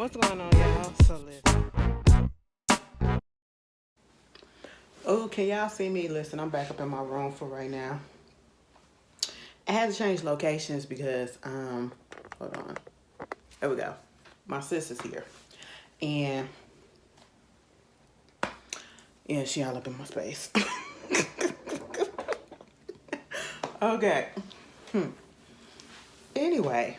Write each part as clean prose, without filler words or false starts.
What's going on, y'all? So listen. Oh, can y'all see me? Listen, I'm back up in my room for right now. I had to change locations because hold on. There we go. My sister's here. And yeah, she all up in my space. Okay. Anyway,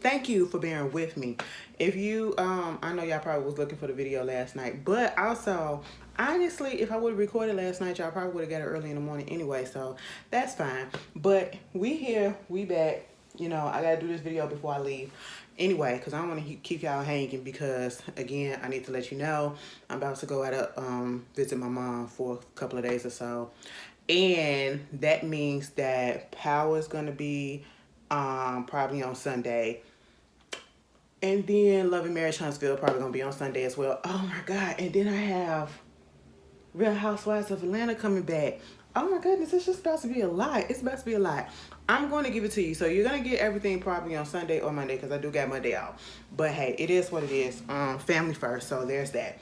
thank you for bearing with me. If you, I know y'all probably was looking for the video last night, but also, honestly, if I would have recorded last night, y'all probably would have got it early in the morning anyway, so that's fine. But we here, we back. You know, I gotta do this video before I leave. Anyway, because I don't want to keep y'all hanging because, again, I need to let you know I'm about to go out to visit my mom for a couple of days or so. And that means that power is going to be probably on Sunday. And then Love and Marriage Huntsville probably going to be on Sunday as well. Oh my God. And then I have Real Housewives of Atlanta coming back. Oh my goodness, it's just about to be a lot. It's about to be a lot. I'm going to give it to you. So you're going to get everything probably on Sunday or Monday because I do got Monday off. But hey, it is what it is. Family first. So there's that.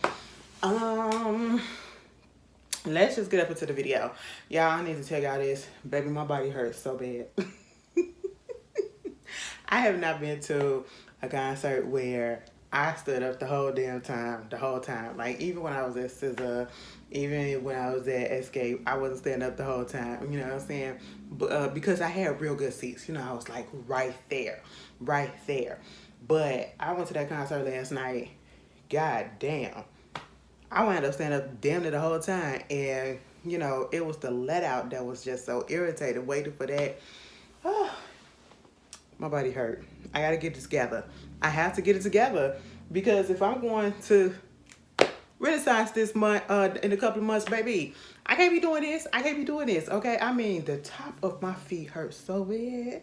Let's just get up into the video. Y'all, I need to tell y'all this. Baby, my body hurts so bad. I have not been to a concert where I stood up the whole damn time, the whole time. Like, even when I was at SZA, even when I was at Escape, I wasn't standing up the whole time. You know what I'm saying? But, because I had real good seats. You know, I was like right there. Right there. But I went to that concert last night. God damn. I wound up standing up damn near the whole time. And, you know, it was the let out that was just so irritating, waiting for that. Oh, my body hurt. I gotta get it together. I have to get it together because if I'm going to Renaissance this month, in a couple of months, baby, I can't be doing this. I can't be doing this. Okay, I mean the top of my feet hurts so bad.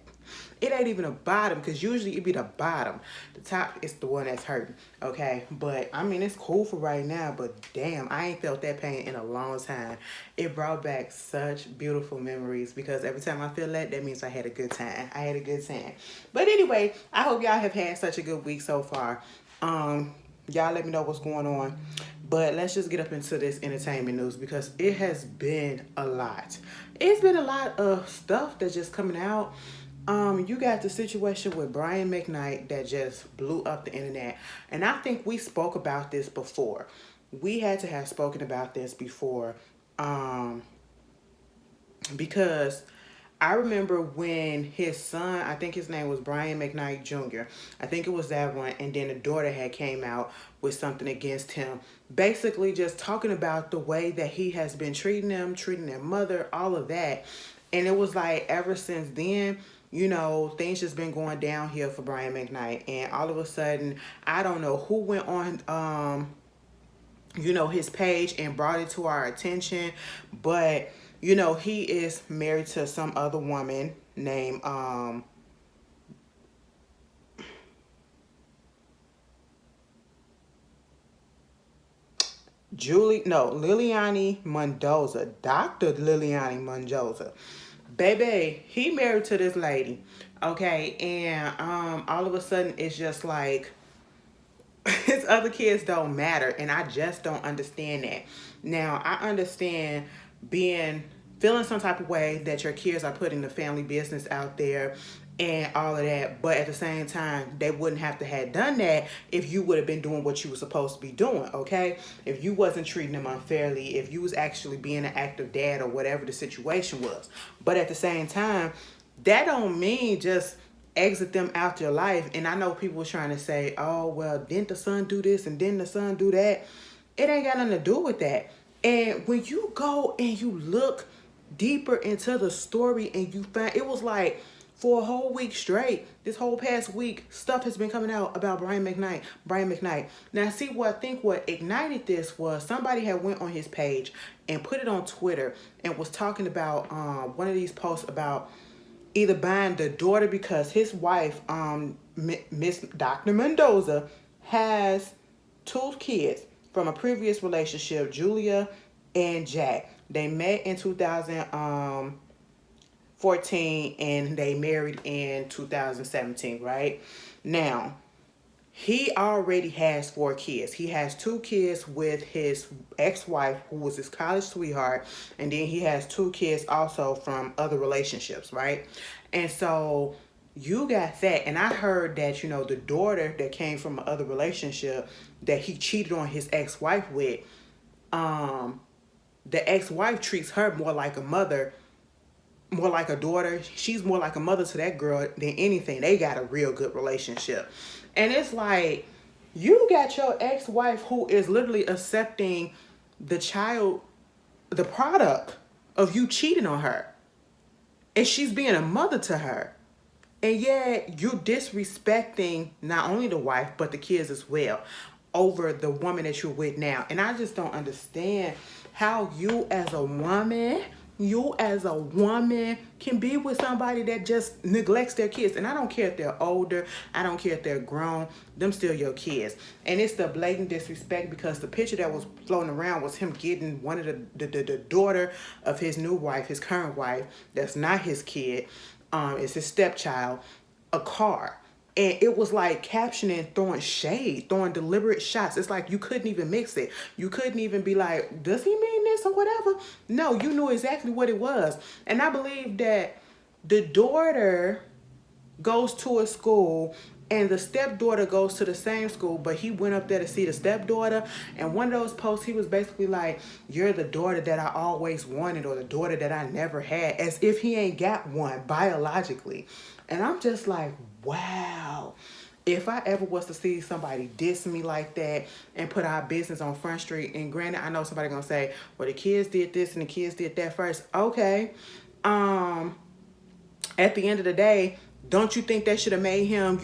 It ain't even a bottom because usually it be the bottom. The top is the one that's hurting. Okay, but I mean it's cool for right now. But damn, I ain't felt that pain in a long time. It brought back such beautiful memories because every time I feel that, that means I had a good time. I had a good time. But anyway, I hope y'all have had such a good week so far. Y'all let me know what's going on. But let's just get up into this entertainment news because it has been a lot. It's been a lot of stuff that's just coming out. You got the situation with Brian McKnight that just blew up the internet. And I think we spoke about this before. We had to have spoken about this before. Because I remember when his son, I think his name was Brian McKnight Jr. I think it was that one. And then the daughter had came out with something against him. Basically just talking about the way that he has been treating them, treating their mother, all of that. And it was like ever since then, you know, things just been going downhill for Brian McKnight. And all of a sudden, I don't know who went on, you know, his page and brought it to our attention. But, you know, he is married to some other woman named, Liliani Mendoza. Dr. Liliani Mendoza. Baby, he married to this lady. Okay, and all of a sudden it's just like his other kids don't matter, and I just don't understand that. Now, I understand feeling some type of way that your kids are putting the family business out there and all of that, but at the same time, they wouldn't have to have done that if you would have been doing what you were supposed to be doing, okay? If you wasn't treating them unfairly, if you was actually being an active dad or whatever the situation was. But at the same time, that don't mean just exit them out your life. And I know people were trying to say, oh, well, didn't the son do this and didn't the son do that? It ain't got nothing to do with that. And when you go and you look deeper into the story and you find, it was like for a whole week straight, this whole past week, stuff has been coming out about Brian McKnight. Now, see, what I think what ignited this was somebody had went on his page and put it on Twitter and was talking about one of these posts about either buying the daughter because his wife, Miss Dr. Mendoza, has two kids from a previous relationship, Julia and Jack. They met in 2014 and they married in 2017, right? Now, He already has 4 kids. He has 2 kids with his ex-wife, who was his college sweetheart, and then he has 2 kids also from other relationships, right? And so you got that, and I heard that the daughter that came from another relationship that he cheated on his ex-wife with, um, the ex-wife treats her more like a mother, more like a daughter. She's more like a mother to that girl than anything. They got a real good relationship. And it's like, you got your ex-wife who is literally accepting the child, the product of you cheating on her. And she's being a mother to her. And yet you're disrespecting not only the wife, but the kids as well over the woman that you're with now. And I just don't understand how you as a woman can be with somebody that just neglects their kids. And I don't care if they're older. I don't care if they're grown. Them still your kids. And it's the blatant disrespect, because the picture that was floating around was him getting one of the daughter of his new wife, his current wife, that's not his kid, it's his stepchild, a car. And it was like captioning, throwing shade, throwing deliberate shots. It's like you couldn't even mix it. You couldn't even be like, does he mean this or whatever? No, you knew exactly what it was. And I believe that the daughter goes to a school and the stepdaughter goes to the same school, but he went up there to see the stepdaughter. And one of those posts, he was basically like, you're the daughter that I always wanted, or the daughter that I never had, as if he ain't got one biologically. And I'm just like, wow. If I ever was to see somebody diss me like that and put our business on Front Street, and granted, I know somebody gonna say, well, the kids did this and the kids did that first. Okay. At the end of the day, don't you think that should have made him,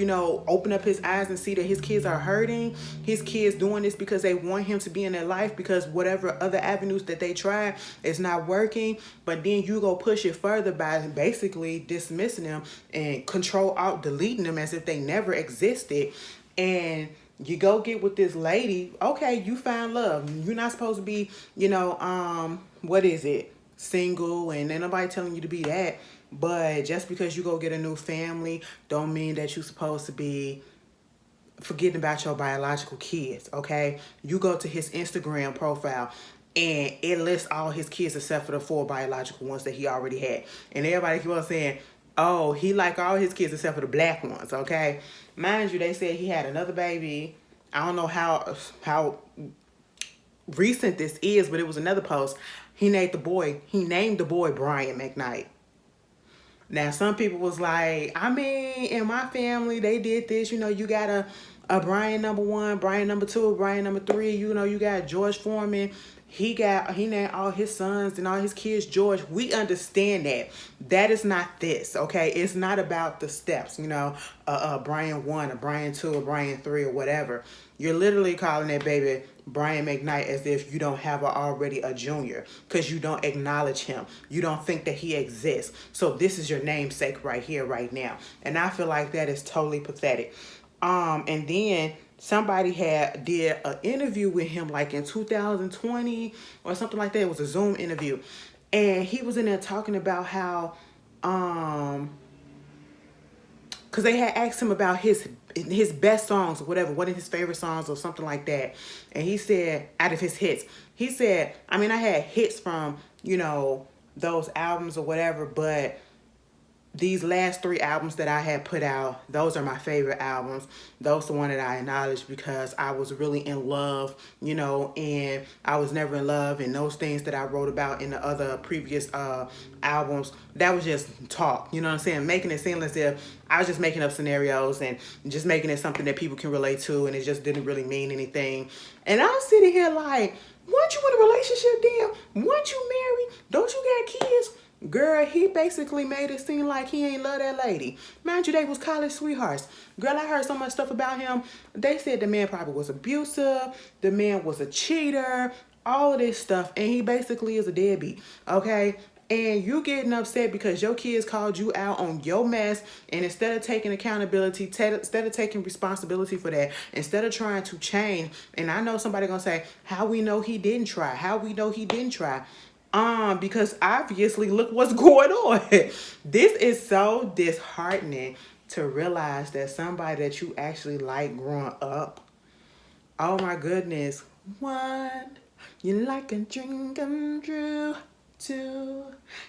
open up his eyes and see that his kids are hurting? His kids doing this because they want him to be in their life, because whatever other avenues that they try is not working. But then you go push it further by basically dismissing them and control out deleting them as if they never existed. And you go get with this lady. Okay, you find love. You're not supposed to be, what is it? Single, and ain't nobody telling you to be that. But just because you go get a new family don't mean that you're supposed to be forgetting about your biological kids, okay? You go to his Instagram profile and it lists all his kids except for the 4 biological ones that he already had. And everybody keep on saying, oh, he like all his kids except for the black ones, okay? Mind you, they said he had another baby. I don't know how recent this is, but it was another post. He named the boy Brian McKnight. Now, some people was like, I mean, in my family, they did this. You got a Brian number 1, Brian number 2, Brian number 3. You got George Foreman. He named all his sons and all his kids George. We understand that. That is not this, okay? It's not about the steps, Brian 1, a Brian 2, a Brian 3, or whatever. You're literally calling that baby Brian McKnight as if you don't have already a junior, because you don't acknowledge him. You don't think that he exists. So this is your namesake right here, right now. And I feel like that is totally pathetic. And then somebody did an interview with him like in 2020 or something like that. It was a Zoom interview. And he was in there talking about how, because they had asked him about his best songs or whatever, what are his favorite songs or something like that. And he said, out of his hits, he said, I mean, I had hits from, those albums or whatever, but these last 3 albums that I had put out, those are my favorite albums. Those are the one that I acknowledge because I was really in love, and I was never in love. And those things that I wrote about in the other previous albums, that was just talk, you know what I'm saying? Making it seem as if I was just making up scenarios and just making it something that people can relate to, and it just didn't really mean anything. And I'm sitting here like, weren't you in a relationship then? Weren't you married? Don't you got kids? Girl, he basically made it seem like he ain't love that lady. Mind you, they was college sweethearts. Girl, I heard so much stuff about him. They said the man probably was abusive. The man was a cheater. All of this stuff. And he basically is a deadbeat. Okay? And you getting upset because your kids called you out on your mess. And instead of taking accountability, instead of taking responsibility for that, instead of trying to change. And I know somebody gonna say, how we know he didn't try? How we know he didn't try? Because obviously look what's going on. This is so disheartening. to realize that somebody that you actually like growing up, oh my goodness, what? You like a dream come true too.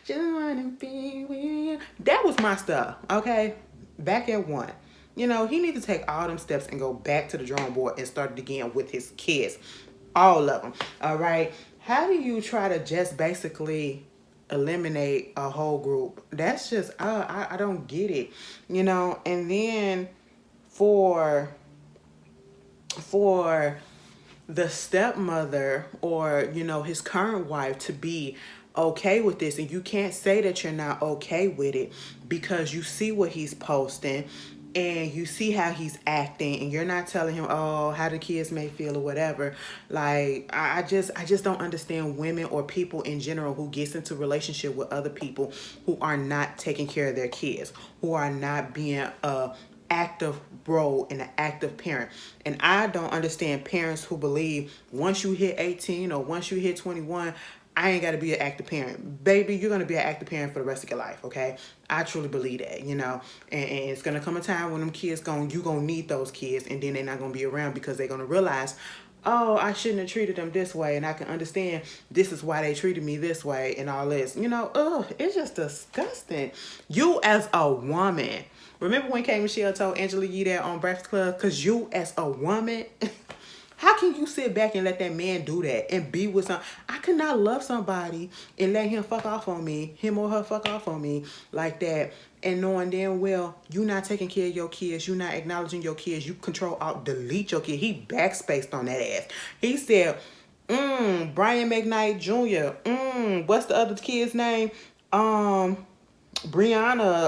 Just wanna be with you. That was my stuff, okay? Back at one. You know, he need to take all them steps and go back to the drawing board and start it again with his kids. All of them. All right. How do you try to just basically eliminate a whole group? That's just I don't get it. You know, and then for for the stepmother or his current wife to be okay with this, and you can't say that you're not okay with it because you see what he's posting and you see how he's acting, and you're not telling him, oh, how the kids may feel or whatever. Like I just don't understand women or people in general who gets into relationship with other people who are not taking care of their kids, who are not being active role and an active parent. And I don't understand parents who believe once you hit 18 or once you hit 21, I ain't got to be an active parent. Baby, you're going to be an active parent for the rest of your life, okay? I truly believe that, And it's going to come a time when them kids you going to need those kids, and then they're not going to be around because they're going to realize, oh, I shouldn't have treated them this way, and I can understand this is why they treated me this way and all this. It's just disgusting. You as a woman, remember when K. Michelle told Angela Yee that on Breakfast Club? Because you as a woman, how can you sit back and let that man do that and be with some? I could not love somebody and let him fuck off on me, him or her fuck off on me like that, and knowing damn well you not taking care of your kids, you not acknowledging your kids, you control out, delete your kid. He backspaced on that ass. He said, Brian McKnight Jr., what's the other kid's name? Brianna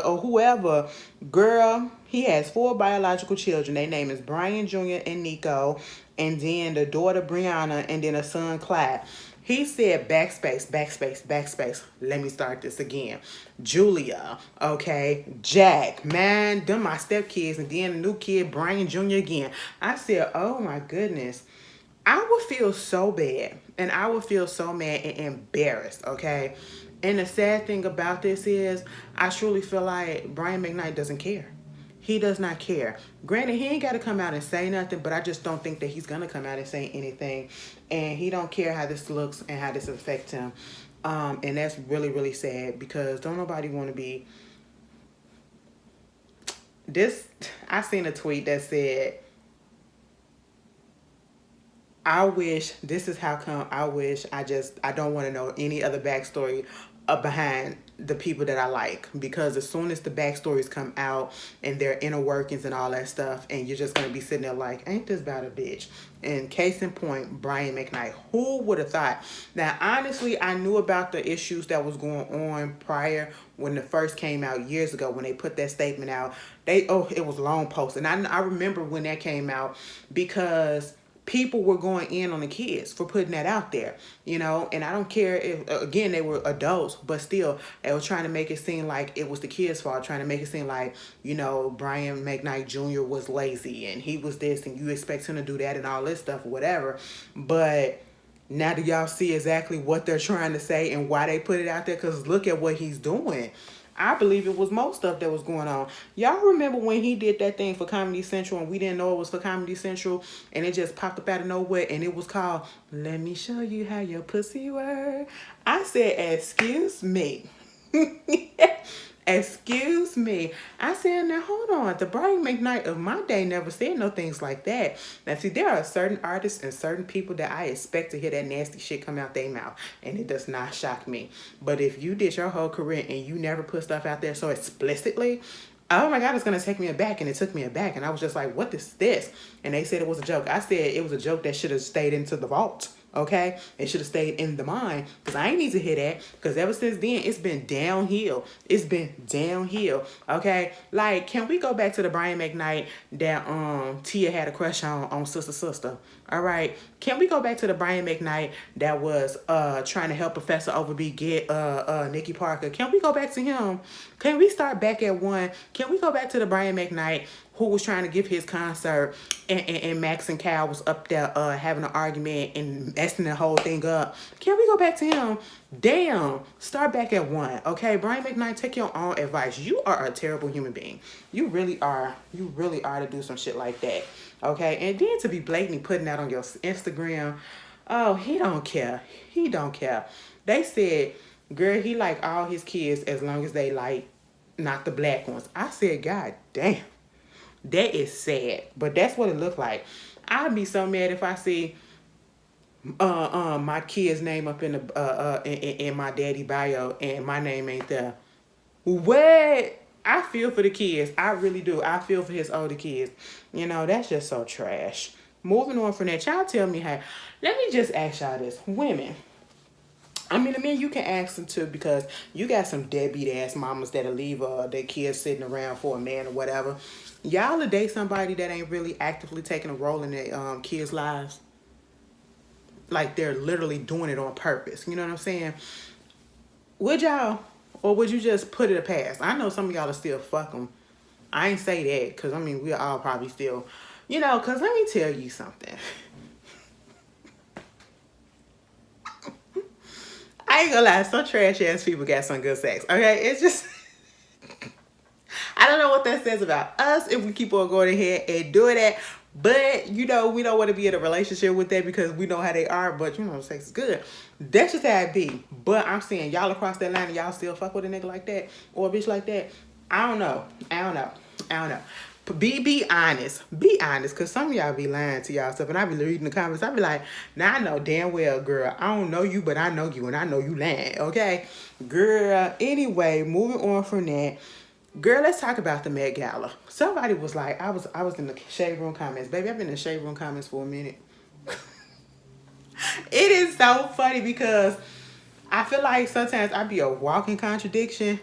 or whoever, girl, he has 4 biological children. Their name is Brian Jr. and Nico, and then the daughter Brianna, and then a son Clyde. He said backspace, backspace, backspace. Let me start this again. Julia, okay, Jack, man, them my stepkids, and then the new kid Brian Jr. again. I said, oh my goodness. I would feel so bad, and I would feel so mad and embarrassed, okay? And the sad thing about this is I truly feel like Brian McKnight doesn't care. He does not care. Granted, he ain't got to come out and say nothing, but I just don't think that he's going to come out and say anything. And he don't care how this looks and how this affects him. And that's really, really sad because don't nobody want to be... I seen a tweet that said, I wish, this is how come I wish I don't want to know any other backstory behind the people that I like, because as soon as the backstories come out and their inner workings and all that stuff, and you're just going to be sitting there like, ain't this about a bitch? And case in point, Brian McKnight. Who would have thought? Now, honestly, I knew about the issues that was going on prior when it first came out years ago when they put that statement out. It was long post. And I remember when that came out because people were going in on the kids for putting that out there, and I don't care if, again, they were adults, but still, they were trying to make it seem like it was the kids' fault, trying to make it seem like, Brian McKnight Jr. was lazy and he was this and you expect him to do that and all this stuff or whatever. But now do y'all see exactly what they're trying to say and why they put it out there? Because look at what he's doing. I believe it was most stuff that was going on. Y'all remember when he did that thing for Comedy Central and we didn't know it was for Comedy Central and it just popped up out of nowhere and it was called Let Me Show You How Your Pussy Work? I said, excuse me. Excuse me. I said, now hold on. The Brian McKnight of my day never said no things like that. Now see, there are certain artists and certain people that I expect to hear that nasty shit come out their mouth, and it does not shock me. But if you did your whole career and you never put stuff out there so explicitly, oh my God, it's going to take me aback. And it took me aback. And I was just like, what is this? And they said it was a joke. I said it was a joke that should have stayed into the vault. Okay, it should have stayed in the mind because I ain't need to hear that, because ever since then it's been downhill. It's been downhill. Okay, like, can we go back to the Brian McKnight that Tia had a crush on Sister? All right, can we go back to the Brian McKnight that was trying to help Professor Overby get Nikki Parker? Can we go back to him? Can we start back at one? Can we go back to the Brian McKnight who was trying to give his concert, and Max and Cal was up there having an argument and messing the whole thing up. Can we go back to him? Damn, start back at one, okay? Brian McKnight, take your own advice. You are a terrible human being. You really are. You really are to do some shit like that, okay? And then to be blatantly putting that on your Instagram, oh, he don't care. He don't care. They said, girl, he like all his kids as long as they like not the black ones. I said, God damn. That is sad. But that's what it looked like. I'd be so mad if I see my kid's name up in the in my daddy bio and my name ain't there. What? I feel for the kids. I really do. I feel for his older kids. You know, that's just so trash. Moving on from that, y'all tell me, hey, let me just ask y'all this. Women. I mean, the men you can ask them too, because you got some deadbeat ass mamas that'll leave their kids sitting around for a man or whatever. Y'all will date somebody that ain't really actively taking a role in their kids' lives. Like they're literally doing it on purpose. You know what I'm saying? Would y'all, or would you just put it past? I know some of y'all will still fuck them. I ain't say that, because I mean, we all probably still, you know, because let me tell you something. I ain't gonna lie, some trash ass people got some good sex. Okay, it's just I don't know what that says about us if we keep on going ahead and doing that. But you know, we don't want to be in a relationship with that because we know how they are. But you know, sex is good. That's just how it be. But I'm saying y'all across that line and y'all still fuck with a nigga like that or a bitch like that. I don't know. Be honest. Be honest, because some of y'all be lying to y'all stuff. And I be reading the comments. I be like, now I know damn well, girl, I don't know you, but I know you, and I know you lying, okay? Girl, anyway, moving on from that. Girl, let's talk about the Met Gala. Somebody was like, I was in the Shade Room comments. Baby, I've been in the Shade Room comments for a minute. It is so funny because I feel like sometimes I be a walking contradiction.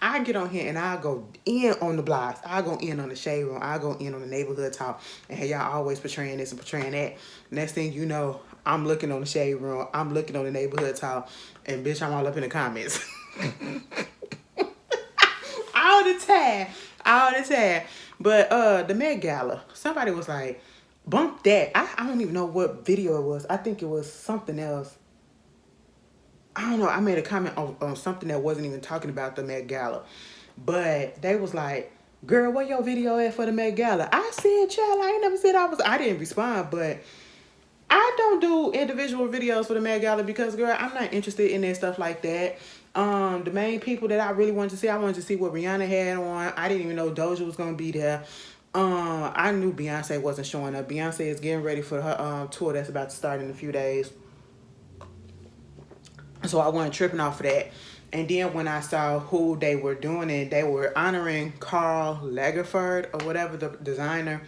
I get on here and I go in on the blogs. I go in on the Shade Room. I go in on the neighborhood talk. And hey, y'all always portraying this and portraying that. Next thing you know, I'm looking on the Shade Room. I'm looking on the neighborhood talk. And bitch, I'm all up in the comments. All the time. But the Met Gala, somebody was like, bump that. I don't even know what video it was. I think it was something else. I don't know. I made a comment on something that wasn't even talking about the Met Gala. But they was like, girl, where your video at for the Met Gala? I said, child, I ain't never said I didn't respond, but I don't do individual videos for the Met Gala because, girl, I'm not interested in that stuff like that. The main people that I really wanted to see, I wanted to see what Rihanna had on. I didn't even know Doja was going to be there. I knew Beyonce wasn't showing up. Beyonce is getting ready for her tour that's about to start in a few days. So I wasn't tripping off of that. And then when I saw who they were doing it, they were honoring Karl Lagerfeld or whatever, the designer.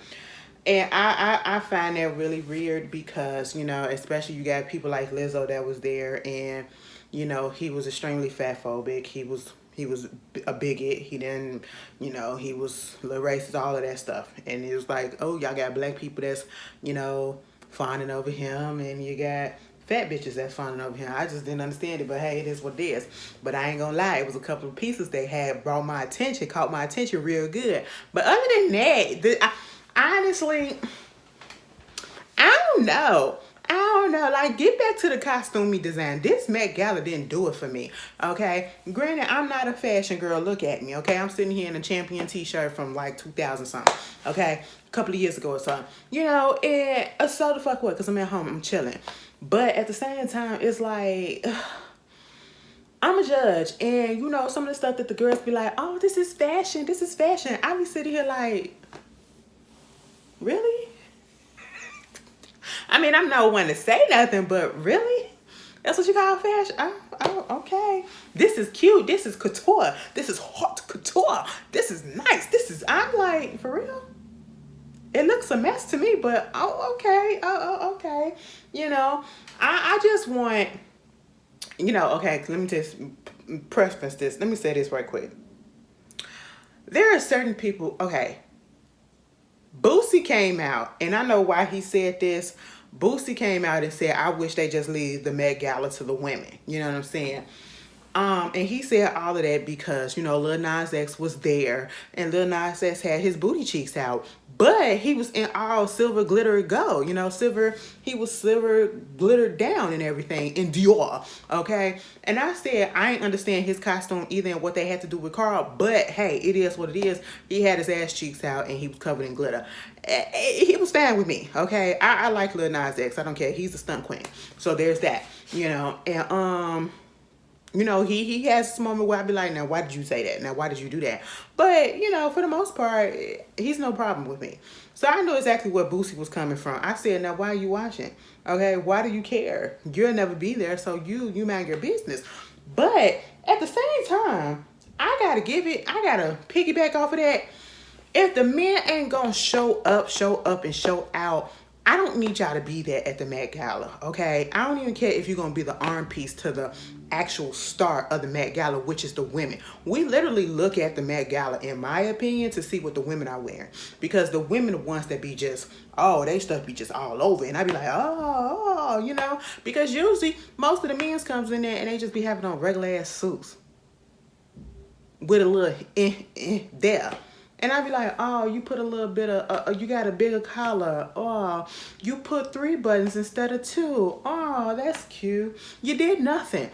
And I find that really weird because, you know, especially you got people like Lizzo that was there and, you know, he was extremely fatphobic. He was a bigot. He didn't, you know, he was a little racist, all of that stuff. And it was like, oh, y'all got black people that's, you know, fawning over him, and you got fat bitches that's fawning over him. I just didn't understand it, but hey, it is what it is. But I ain't gonna lie, it was a couple of pieces they had caught my attention real good. But other than that, honestly, I don't know. Like, get back to the costumey design. This Met Gala didn't do it for me, okay? Granted, I'm not a fashion girl. Look at me, okay? I'm sitting here in a Champion t-shirt from, like, 2000 something, okay? A couple of years ago or something. You know, and so the fuck what? Because I'm at home. I'm chilling. But at the same time, it's like, I'm a judge. And, you know, some of the stuff that the girls be like, oh, this is fashion. I be sitting here like, really? I mean, I'm no one to say nothing, but really? That's what you call fashion? Oh, okay. This is cute. This is couture. This is haute couture. This is nice. I'm like, for real? It looks a mess to me, but okay. Okay. You know, I just want, you know, okay, let me just preface this. Let me say this right quick. There are certain people, okay. Boosie came out, and I know why he said this. Boosie came out and said, I wish they just leave the Met Gala to the women. You know what I'm saying? And he said all of that because, Lil Nas X was there and Lil Nas X had his booty cheeks out. But he was in all silver glitter gold, silver, he was silver glittered down and everything in Dior, okay? And I said, I ain't understand his costume either and what they had to do with Carl, but hey, it is what it is. He had his ass cheeks out and he was covered in glitter. He was fine with me, okay? I like Lil Nas X, I don't care. He's a stunt queen. So there's that, and he has this moment where I'd be like, now, why did you say that? Now, why did you do that? But, for the most part, he's no problem with me. So I know exactly where Boosie was coming from. I said, now, why are you watching? Okay, why do you care? You'll never be there, so you mind your business. But at the same time, I got to piggyback off of that. If the men ain't going to show up and show out, I don't need y'all to be there at the Met Gala, okay? I don't even care if you're going to be the arm piece to the actual star of the Met Gala, which is the women. We literally look at the Met Gala, in my opinion, to see what the women are wearing. Because the women are the ones that be just, they stuff be just all over. And I be like, because usually most of the men's comes in there and they just be having on regular ass suits with a little there. And I'd be like, you put a little bit of, you got a bigger collar. Oh, you put 3 buttons instead of 2. Oh, that's cute. You did nothing.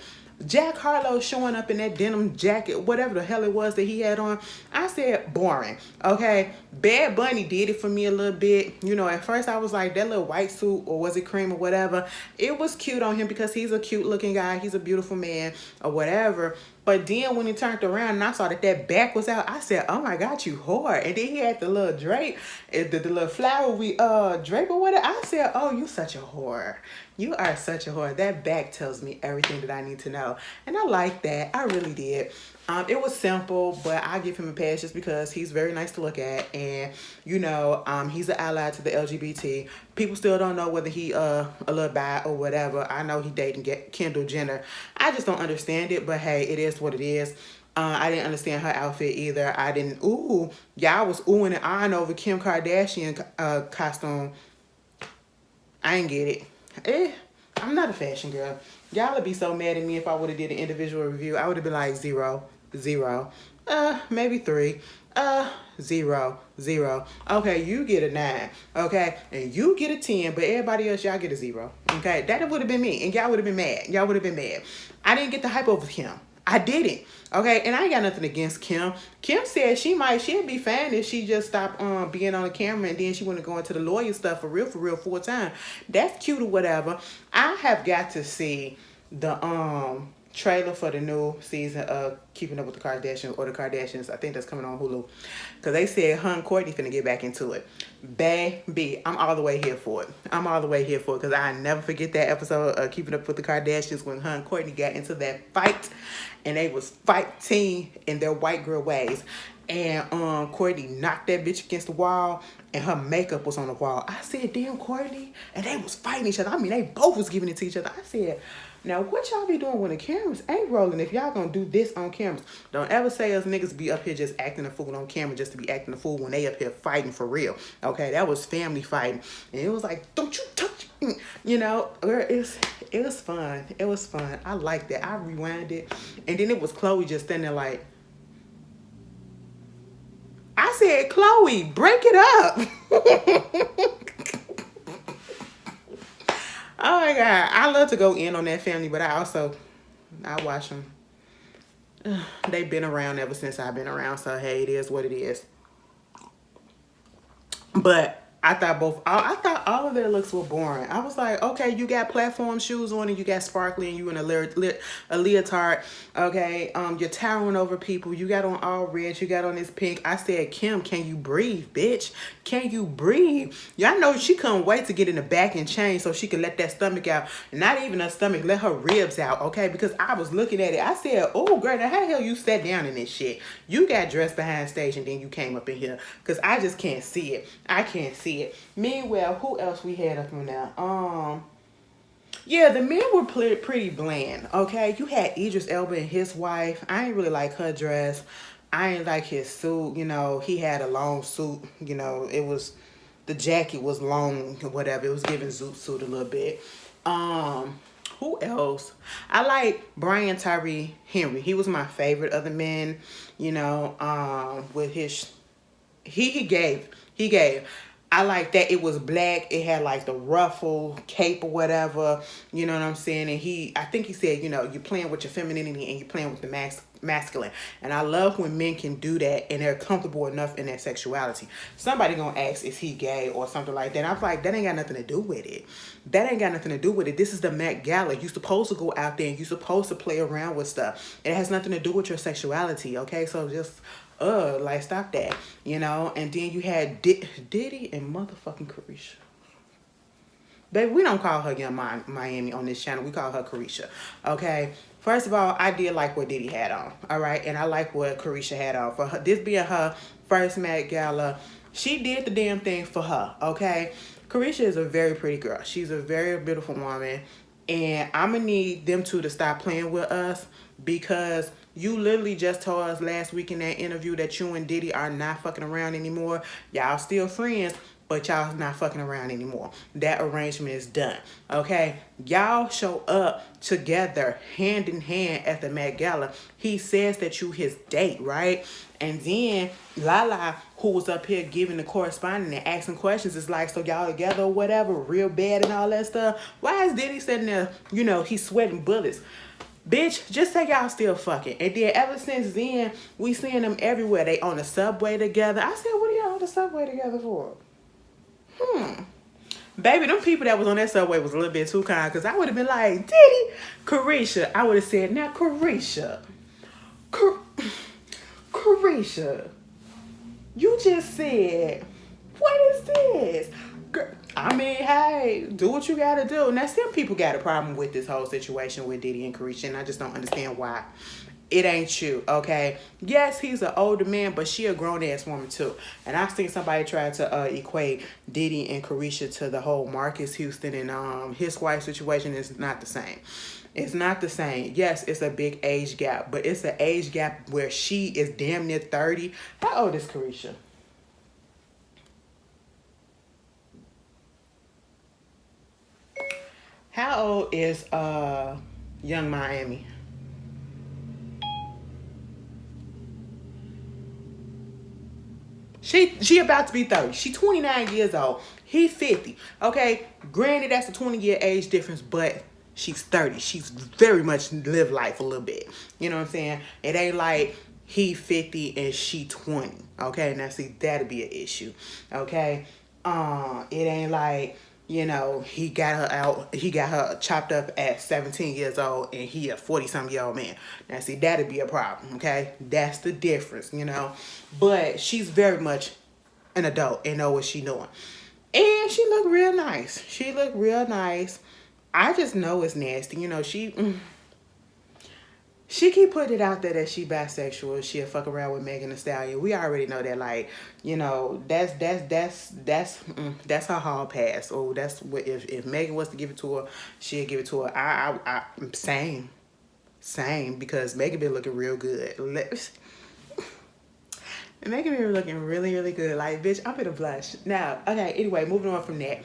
Jack Harlow showing up in that denim jacket, whatever the hell it was that he had on. I said, boring. Okay. Bad Bunny did it for me a little bit. At first I was like, that little white suit, or was it cream or whatever? It was cute on him because he's a cute looking guy. He's a beautiful man or whatever. But then when he turned around and I saw that back was out, I said, oh my God, you whore. And then he had the little drape, the little flowery drape or whatever. I said, oh, you such a whore. You are such a whore. That back tells me everything that I need to know. And I like that. I really did. It was simple, but I give him a pass just because he's very nice to look at. And, he's an ally to the LGBT. People still don't know whether he a little bi or whatever. I know he dating Kendall Jenner. I just don't understand it, but hey, it is what it is. I didn't understand her outfit either. I was oohing and eyeing over Kim Kardashian costume. I ain't get it. I'm not a fashion girl. Y'all would be so mad at me if I would have did an individual review. I would have been like 0, maybe 3, 0. Okay, you get a 9, okay, and you get a 10, but everybody else, y'all get a 0, okay? That would have been me, and y'all would have been mad. I didn't get the hype over Kim. I didn't. Okay, and I ain't got nothing against Kim. Kim said she'd be fine if she just stopped being on the camera and then she wouldn't go into the lawyer stuff for real, full time. That's cute or whatever. I have got to see the trailer for the new season of Keeping Up with the Kardashians, or the Kardashians. I think that's coming on Hulu. Because they said her and Courtney finna get back into it. Baby, I'm all the way here for it. Because I never forget that episode of Keeping Up with the Kardashians when her and Courtney got into that fight. And they was fighting in their white girl ways. And Courtney knocked that bitch against the wall, and her makeup was on the wall. I said, damn, Courtney. And they was fighting each other. I mean, they both was giving it to each other. I said, now what y'all be doing when the cameras ain't rolling if y'all gonna do this on cameras? Don't ever say us niggas be up here just acting a fool on camera just to be acting a fool when they up here fighting for real. Okay, that was family fighting. And it was like, don't you touch me. It was fun. It was fun. I liked that. I rewound it. And then it was Chloe just standing there like, I said, Chloe, break it up. Oh my God. I love to go in on that family, but I watch them. They've been around ever since I've been around, so hey, it is what it is. But I thought all of their looks were boring. I was like, okay, you got platform shoes on and you got sparkly and you in a leotard. Okay, you're towering over people. You got on all red. You got on this pink. I said, Kim, can you breathe, bitch? Can you breathe? Y'all know she couldn't wait to get in the back and change so she could let that stomach out. Not even her stomach, let her ribs out, okay? Because I was looking at it. I said, oh, girl, now how the hell you sat down in this shit? You got dressed behind stage and then you came up in here. Because I just can't see it. I can't see it. Meanwhile, who else we had up on there? Yeah, the men were pretty bland, okay? You had Idris Elba and his wife. I ain't really like her dress. I ain't like his suit. He had a long suit. The jacket was long, whatever. It was giving zoot suit a little bit. Who else? I like Brian Tyree Henry. He was my favorite of the men, you know, with his he gave. I like that it was black. It had like the ruffle cape or whatever. You know what I'm saying? And I think he said, you know, you're playing with your femininity and you're playing with the masculine. And I love when men can do that and they're comfortable enough in their sexuality. Somebody gonna ask, is he gay or something like that? And I'm like, that ain't got nothing to do with it. That ain't got nothing to do with it. This is the Met Gala. You're supposed to go out there and you're supposed to play around with stuff. It has nothing to do with your sexuality, okay? So just like stop that, you know. And then you had Diddy and motherfucking Carisha. Baby, we don't call her Young Miami on this channel. We call her Carisha, okay? First of all, I did like what Diddy had on, all right? And I like what Carisha had on. For her, this being her first Met Gala, she did the damn thing for her, okay? Carisha is a very pretty girl. She's a very beautiful woman. And I'm going to need them two to stop playing with us because you literally just told us last week in that interview that you and Diddy are not fucking around anymore. Y'all still friends, but y'all not fucking around anymore. That arrangement is done, okay? Y'all show up together, hand in hand at the Met Gala. He says that you his date, right? And then Lala, who was up here giving the corresponding and asking questions, is like, so y'all together or whatever, real bad and all that stuff. Why is Diddy sitting there, you know, he's sweating bullets? Bitch, just say y'all still fucking. And then ever since then, we seeing them everywhere. They on the subway together. I said, what are y'all on the subway together for? Baby, them people that was on that subway was a little bit too kind because I would have been like, Diddy, Carisha. I would have said, now Carisha. Carisha, you just said, what is this? I mean, hey, do what you gotta do. Now, some people got a problem with this whole situation with Diddy and Carisha, and I just don't understand why. It ain't you, okay? Yes, he's an older man, but she a grown-ass woman, too. And I've seen somebody try to equate Diddy and Carisha to the whole Marcus Houston and his wife situation. Is not the same. It's not the same. Yes, it's a big age gap, but it's an age gap where she is damn near 30. How old is Carisha? How old is Young Miami? She about to be 30. She 29 years old. He 50. Okay, granted that's a 20-year age difference, but she's 30. She's very much lived life a little bit. You know what I'm saying? It ain't like he 50 and she 20. Okay, now see, that'd be an issue. Okay, it ain't like, you know, he got her chopped up at 17 years old and he a 40-some-year-old man. Now see, that'd be a problem, okay? That's the difference, you know? But she's very much an adult and know what she doing. And she look real nice. She look real nice. I just know it's nasty. You know, she keep putting it out there that she bisexual. She'll fuck around with Megan Thee Stallion. We already know that, like, you know, that's her hall pass. Oh, that's what if Megan was to give it to her, she'll give it to her. I same because Megan been looking real good. Megan been looking really, really good. Like, bitch, I'm gonna blush. Now, okay, anyway, moving on from that.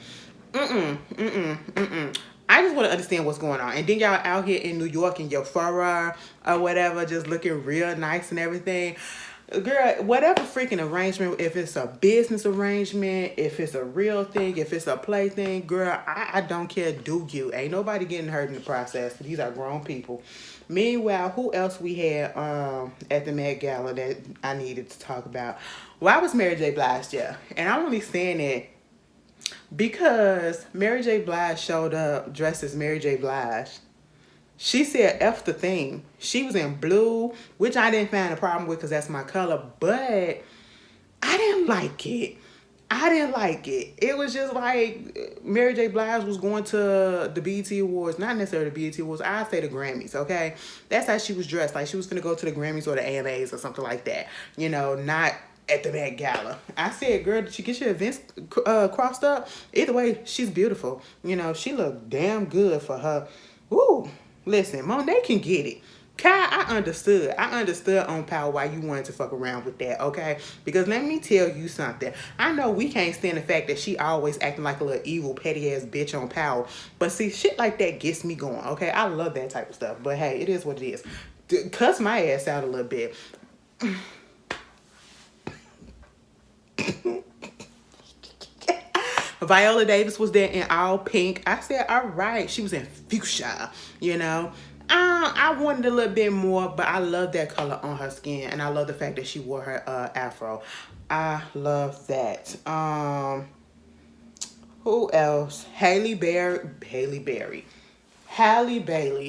I just want to understand what's going on. And then y'all out here in New York in your Ferrari or whatever, just looking real nice and everything. Girl, whatever freaking arrangement, if it's a business arrangement, if it's a real thing, if it's a play thing, girl, I don't care, do you. Ain't nobody getting hurt in the process. These are grown people. Meanwhile, who else we had at the Met Gala that I needed to talk about? Well, I was Mary J. Blige, yeah. And I'm only saying that because Mary J. Blige showed up dressed as Mary J. Blige. She said F the thing. She was in blue, which I didn't find a problem with because that's my color, but I didn't like it. I didn't like it. It was just like Mary J. Blige was going to the BET Awards, not necessarily the BET Awards, I'd say the Grammys, okay? That's how she was dressed. Like she was finna go to the Grammys or the AMAs or something like that. You know, not at the Met Gala. I said, girl, did she get your events crossed up? Either way, she's beautiful. You know, she looked damn good for her. Woo! Listen, Monet can get it. Kai, I understood. I understood on Power why you wanted to fuck around with that, okay? Because let me tell you something. I know we can't stand the fact that she always acting like a little evil, petty ass bitch on Power. But see, shit like that gets me going, okay? I love that type of stuff. But hey, it is what it is. Cuss my ass out a little bit. Viola Davis was there in all pink. I said, all right. She was in fuchsia, you know. I wanted a little bit more, but I love that color on her skin, and I love the fact that she wore her afro. I love that. Who else? Halle Bailey.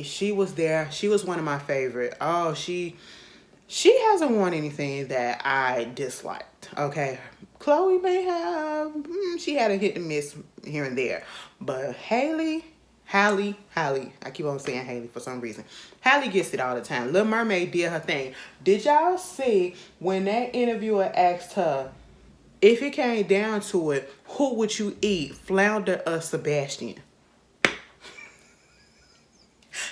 She was there. She was one of my favorite. Oh, she hasn't worn anything that I disliked. Okay, Chloe may have. She had a hit and miss here and there, but Halle. I keep on saying Haley for some reason. Halle gets it all the time. Little Mermaid did her thing. Did y'all see when that interviewer asked her if it came down to it, who would you eat, Flounder or Sebastian?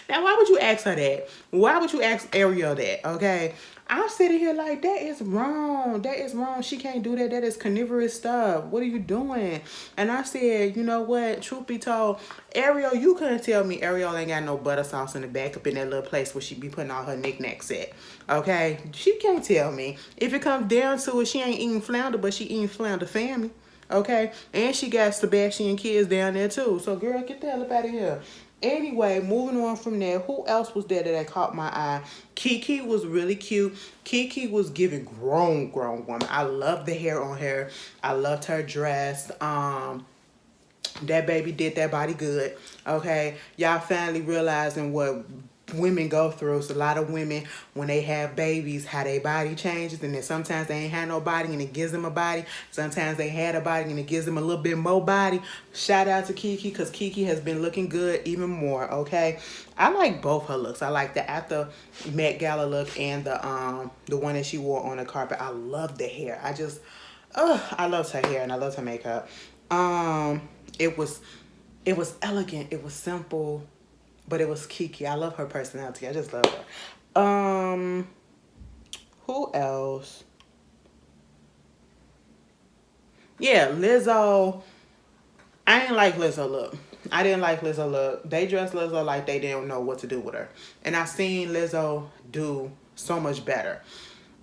Now, why would you ask her that? Why would you ask Ariel that? Okay. I'm sitting here like, that is wrong. That is wrong. She can't do that. That is carnivorous stuff. What are you doing? And I said, you know what? Truth be told, Ariel, you couldn't tell me Ariel ain't got no butter sauce in the back up in that little place where she be putting all her knickknacks at. Okay? She can't tell me. If it comes down to it, she ain't eating flounder, but she eating flounder family. Okay? And she got Sebastian kids down there too. So, girl, get the hell up out of here. Anyway, moving on from there, who else was there that caught my eye? Kiki was really cute. Kiki was giving grown woman. I loved the hair on her. I loved her dress. That baby did that body good. Okay, y'all finally realizing what women go through. So a lot of women, when they have babies, how their body changes, and then sometimes they ain't had no body and it gives them a body. Sometimes they had a body and it gives them a little bit more body. Shout out to Kiki, because Kiki has been looking good even more. Okay, I like both her looks. I like the after Met Gala look and the one that she wore on the carpet. I love the hair. I loved her hair and I loved her makeup. It was elegant. It was simple. But it was Kiki. I love her personality. I just love her. Who else? Yeah, Lizzo. I didn't like Lizzo look. I didn't like Lizzo look. They dressed Lizzo like they didn't know what to do with her. And I seen Lizzo do so much better.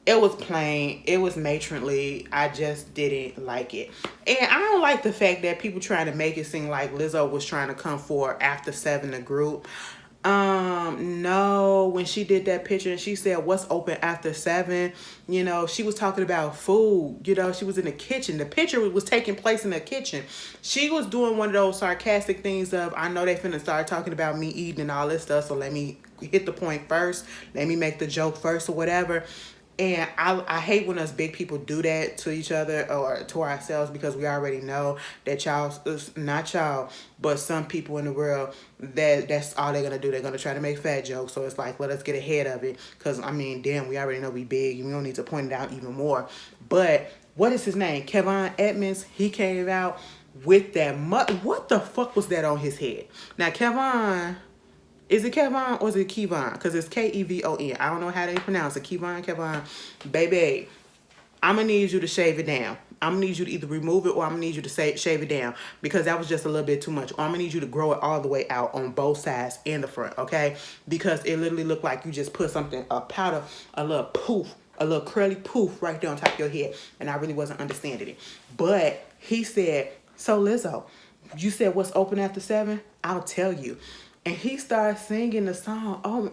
It was plain. It was matronly. I just didn't like it. And I don't like the fact that people trying to make it seem like Lizzo was trying to come for After 7 the group. No, when she did that picture and she said, what's open after 7? You know, she was talking about food. You know, she was in the kitchen. The picture was taking place in the kitchen. She was doing one of those sarcastic things of, I know they finna start talking about me eating and all this stuff, so let me hit the point first. Let me make the joke first or whatever. And I hate when us big people do that to each other or to ourselves, because we already know that not y'all, but some people in the world, that's all they're going to do. They're going to try to make fat jokes. So it's like, let us get ahead of it. Because, I mean, damn, we already know we big. And we don't need to point it out even more. But what is his name? Kevon Edmonds. He came out with that. What the fuck was that on his head? Now, Kevon... Is it Kevon or is it Kevon? Because it's Kevon. I don't know how they pronounce it. Kevon. Baby, I'm going to need you to shave it down. I'm going to need you to either remove it or I'm going to need you to shave it down, because that was just a little bit too much. Or I'm going to need you to grow it all the way out on both sides and the front, okay? Because it literally looked like you just put something, a powder, a little poof, a little curly poof right there on top of your head. And I really wasn't understanding it. But he said, so Lizzo, you said what's open after 7? I'll tell you. And he started singing the song. Oh,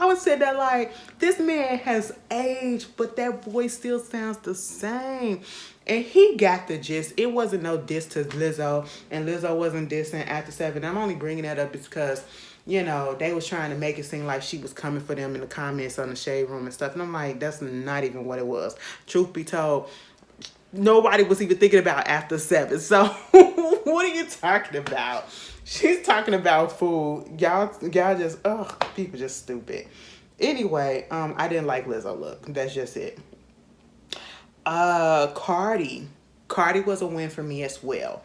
I would say that like, this man has aged, but that voice still sounds the same. And he got the gist. It wasn't no diss to Lizzo, and Lizzo wasn't dissing After 7. I'm only bringing that up because, you know, they was trying to make it seem like she was coming for them in the comments on the Shade Room and stuff. And I'm like, that's not even what it was. Truth be told, nobody was even thinking about After 7. So what are you talking about? She's talking about food. Y'all just, people just stupid. Anyway, I didn't like Lizzo look. That's just it. Cardi was a win for me as well.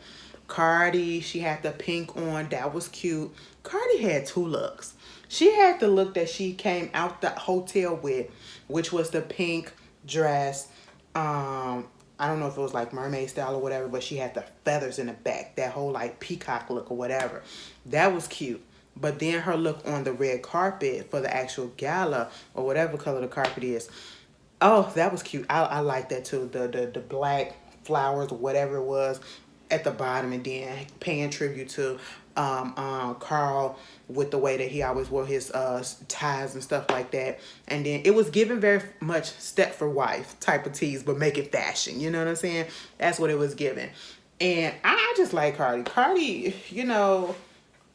Cardi, she had the pink on. That was cute. Cardi had two looks. She had the look that she came out the hotel with, which was the pink dress. I don't know if it was like mermaid style or whatever, but she had the feathers in the back. That whole like peacock look or whatever. That was cute. But then her look on the red carpet for the actual gala or whatever color the carpet is. Oh, that was cute. I like that too. The black flowers or whatever it was at the bottom, and then paying tribute to Carl with the way that he always wore his ties and stuff like that. And then it was given very much Stepford Wife type of tees, but make it fashion. You know what I'm saying? That's what it was given. And I just like Cardi. Cardi, you know,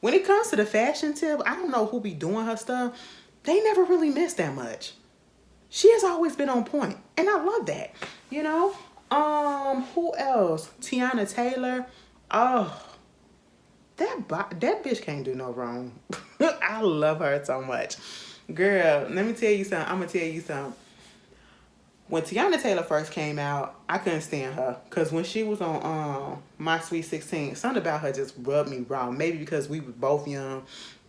when it comes to the fashion tip, I don't know who be doing her stuff. They never really miss that much. She has always been on point, and I love that. You know, who else? Tiana Taylor. Oh, that bitch can't do no wrong. I love her so much, girl. Let me tell you something. I'm gonna tell you something. When Tiana Taylor first came out, I couldn't stand her. Because when she was on My Sweet 16, something about her just rubbed me wrong. Maybe because we were both young.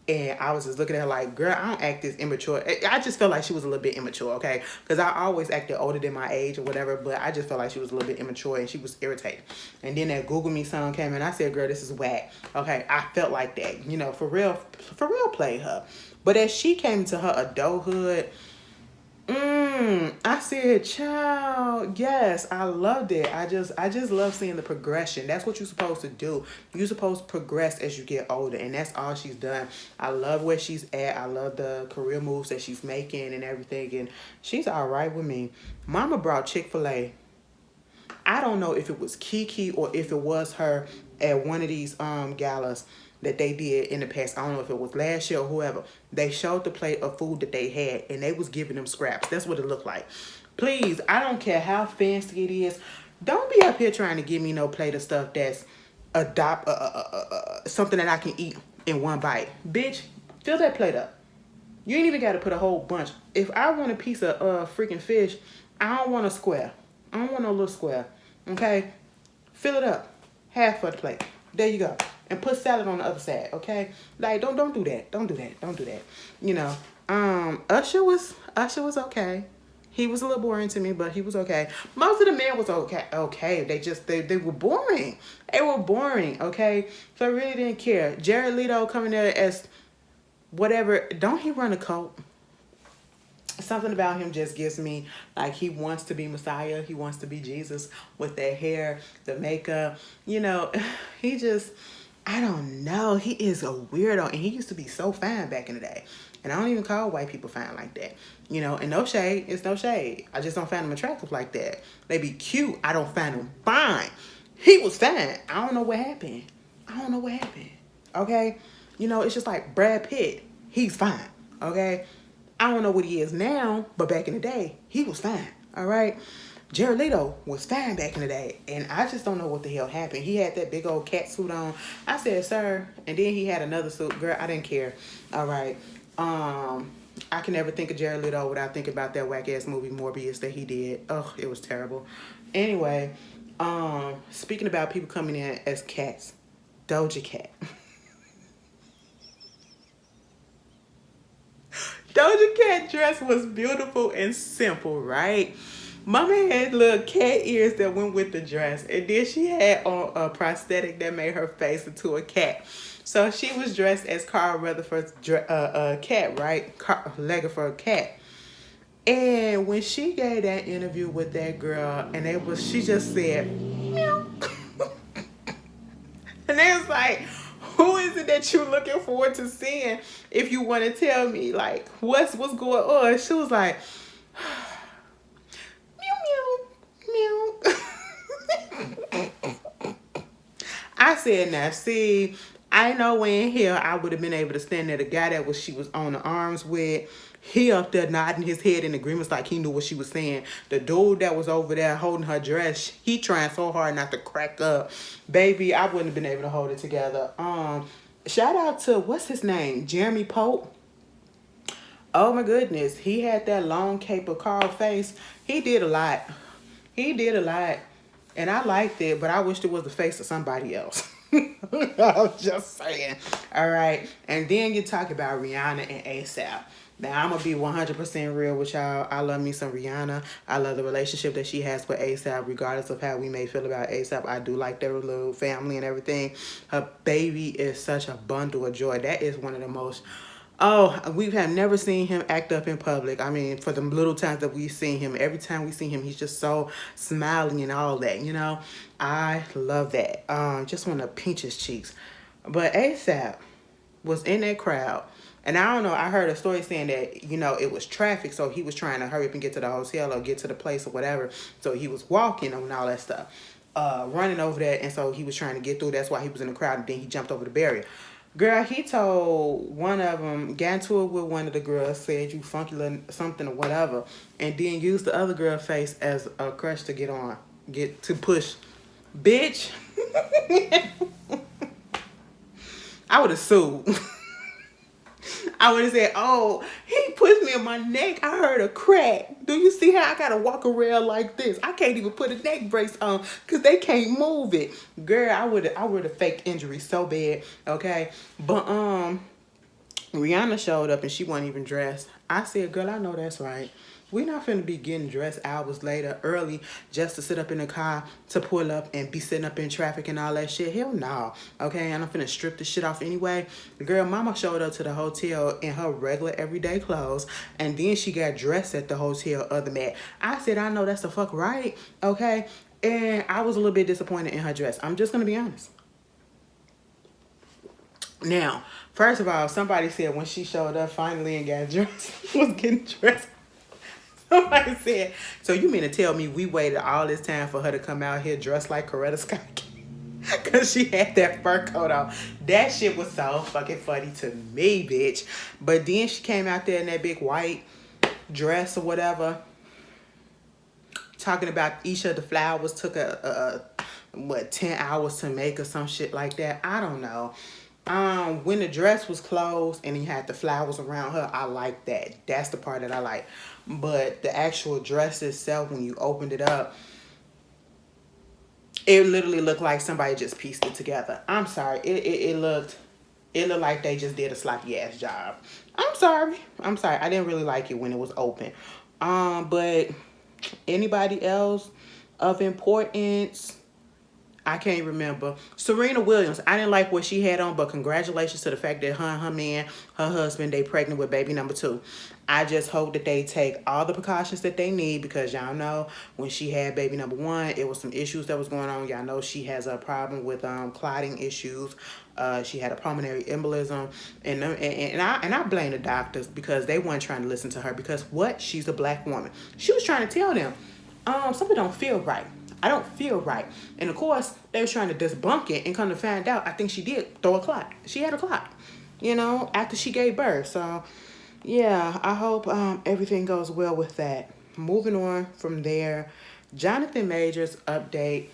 And I was just looking at her like, girl, I don't act this immature. I just felt like she was a little bit immature, okay? Because I always acted older than my age or whatever. But I just felt like she was a little bit immature and she was irritating. And then that Google Me song came in. I said, girl, this is whack. Okay, I felt like that. You know, for real play her. But as she came to her adulthood, I said, child, yes, I loved it. I just love seeing the progression. That's what you're supposed to do. You're supposed to progress as you get older, and that's all she's done. I love where she's at. I love the career moves that she's making and everything, and she's all right with me. Mama brought Chick-fil-A. I don't know if it was Kiki or if it was her at one of these galas that they did in the past. I don't know if it was last year or whoever. They showed the plate of food that they had, and they was giving them scraps. That's what it looked like. Please, I don't care how fancy it is. Don't be up here trying to give me no plate of stuff that's something that I can eat in one bite. Bitch, fill that plate up. You ain't even got to put a whole bunch. If I want a piece of freaking fish, I don't want a square. I don't want no little square. Okay? Fill it up. Half of the plate. There you go. And put salad on the other side, okay? Like, don't do that. Don't do that. Don't do that. You know, Usher was okay. He was a little boring to me, but he was okay. Most of the men was okay. Okay, they were boring. They were boring, okay? So I really didn't care. Jared Leto coming there as whatever. Don't he run a cult? Something about him just gives me like he wants to be Messiah. He wants to be Jesus with that hair, the makeup. You know, he just, I don't know. He is a weirdo, and he used to be so fine back in the day. And I don't even call white people fine like that. You know, and no shade. It's no shade. I just don't find them attractive like that. They be cute. I don't find them fine. He was fine. I don't know what happened. Okay? You know, it's just like Brad Pitt. He's fine. Okay? I don't know what he is now, but back in the day, he was fine. All right? Jared Leto was fine back in the day, and I just don't know what the hell happened. He had that big old cat suit on. I said, sir, and then he had another suit. Girl, I didn't care. All right. I can never think of Jared Leto without thinking about that whack-ass movie Morbius that he did. Oh, it was terrible. Anyway, speaking about people coming in as cats, Doja Cat. Doja Cat dress was beautiful and simple, right? Mama had little cat ears that went with the dress. And then she had on a prosthetic that made her face into a cat. So she was dressed as Carl Rutherford's cat, right? Carl Lagerfeld cat. And when she gave that interview with that girl, and she just said, meow. And they was like, who is it that you're looking forward to seeing? If you want to tell me, like, what's going on? She was like, meow, meow, meow. I said, now, see, I know in here I would have been able to stand there. The guy that she was on the arms with, he up there nodding his head in agreement like he knew what she was saying. The dude that was over there holding her dress, he trying so hard not to crack up. Baby, I wouldn't have been able to hold it together. Shout out to, what's his name? Jeremy Pope. Oh my goodness. He had that long cape of Carl face. He did a lot. And I liked it, but I wished it was the face of somebody else. I'm just saying. All right. And then you talk about Rihanna and ASAP. Now, I'm going to be 100% real with y'all. I love me some Rihanna. I love the relationship that she has with ASAP, regardless of how we may feel about ASAP. I do like their little family and everything. Her baby is such a bundle of joy. That is one of the most... Oh, we have never seen him act up in public. I mean, for the little times that we've seen him, every time we see him, he's just so smiling and all that, you know? I love that. Just want to pinch his cheeks. But ASAP was in that crowd. And I don't know, I heard a story saying that, you know, it was traffic, so he was trying to hurry up and get to the hotel or get to the place or whatever. So he was walking and all that stuff, running over there, and so he was trying to get through. That's why he was in the crowd, and then he jumped over the barrier. Girl, he told one of them, got into it with one of the girls, said you funky little something or whatever, and then used the other girl's face as a crush to get to push. Bitch. I would have sued. I would have said, oh, he pushed me in my neck. I heard a crack. Do you see how I got to walk around like this? I can't even put a neck brace on because they can't move it. Girl, I would have faked injury so bad, okay? But Rihanna showed up and she wasn't even dressed. I said, girl, I know that's right. We're not finna be getting dressed hours later, early, just to sit up in the car, to pull up and be sitting up in traffic and all that shit. Hell no, okay? And I'm finna strip the shit off anyway. Girl, mama showed up to the hotel in her regular everyday clothes, and then she got dressed at the hotel other mat. I said, I know that's the fuck right, okay? And I was a little bit disappointed in her dress. I'm just gonna be honest. Now, first of all, somebody said when she showed up finally and got dressed, was getting dressed. Somebody said, so you mean to tell me we waited all this time for her to come out here dressed like Coretta Scott? Because she had that fur coat on. That shit was so fucking funny to me, bitch. But then she came out there in that big white dress or whatever, talking about each of the flowers took 10 hours to make or some shit like that. I don't know. When the dress was closed and you had the flowers around her, I like that. That's the part that I like. But the actual dress itself, when you opened it up, it literally looked like somebody just pieced it together. I'm sorry. It looked like they just did a sloppy ass job. I'm sorry. I didn't really like it when it was open. But anybody else of importance? I can't remember. Serena Williams, I didn't like what she had on, but congratulations to the fact that her man, her husband, they pregnant with baby number 2. I just hope that they take all the precautions that they need, because y'all know when she had baby number 1, it was some issues that was going on. Y'all know she has a problem with clotting issues. She had a pulmonary embolism, and I blame the doctors because they weren't trying to listen to her, because what? She's a black woman. She was trying to tell them, something don't feel right. I don't feel right. And of course, they were trying to debunk it, and come to find out, I think she did throw a clot. She had a clot, you know, after she gave birth. So, yeah, I hope everything goes well with that. Moving on from there, Jonathan Majors update.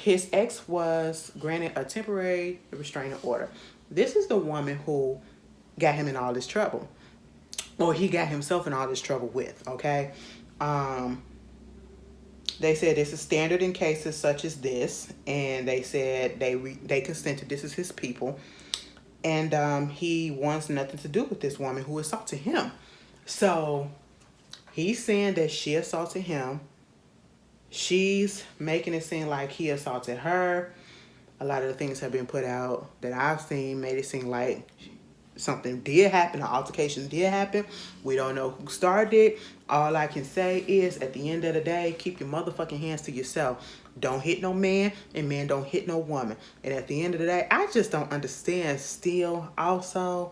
His ex was granted a temporary restraining order. This is the woman who got him in all this trouble, or he got himself in all this trouble with, okay? They said this is standard in cases such as this, and they said they consented. This is his people, and he wants nothing to do with this woman who assaulted him. So he's saying that she assaulted him. She's making it seem like he assaulted her. A lot of the things have been put out that I've seen made it seem like something did happen, an altercation did happen. We don't know who started it. All I can say is, at the end of the day, keep your motherfucking hands to yourself. Don't hit no man, and man don't hit no woman. And at the end of the day, I just don't understand still also.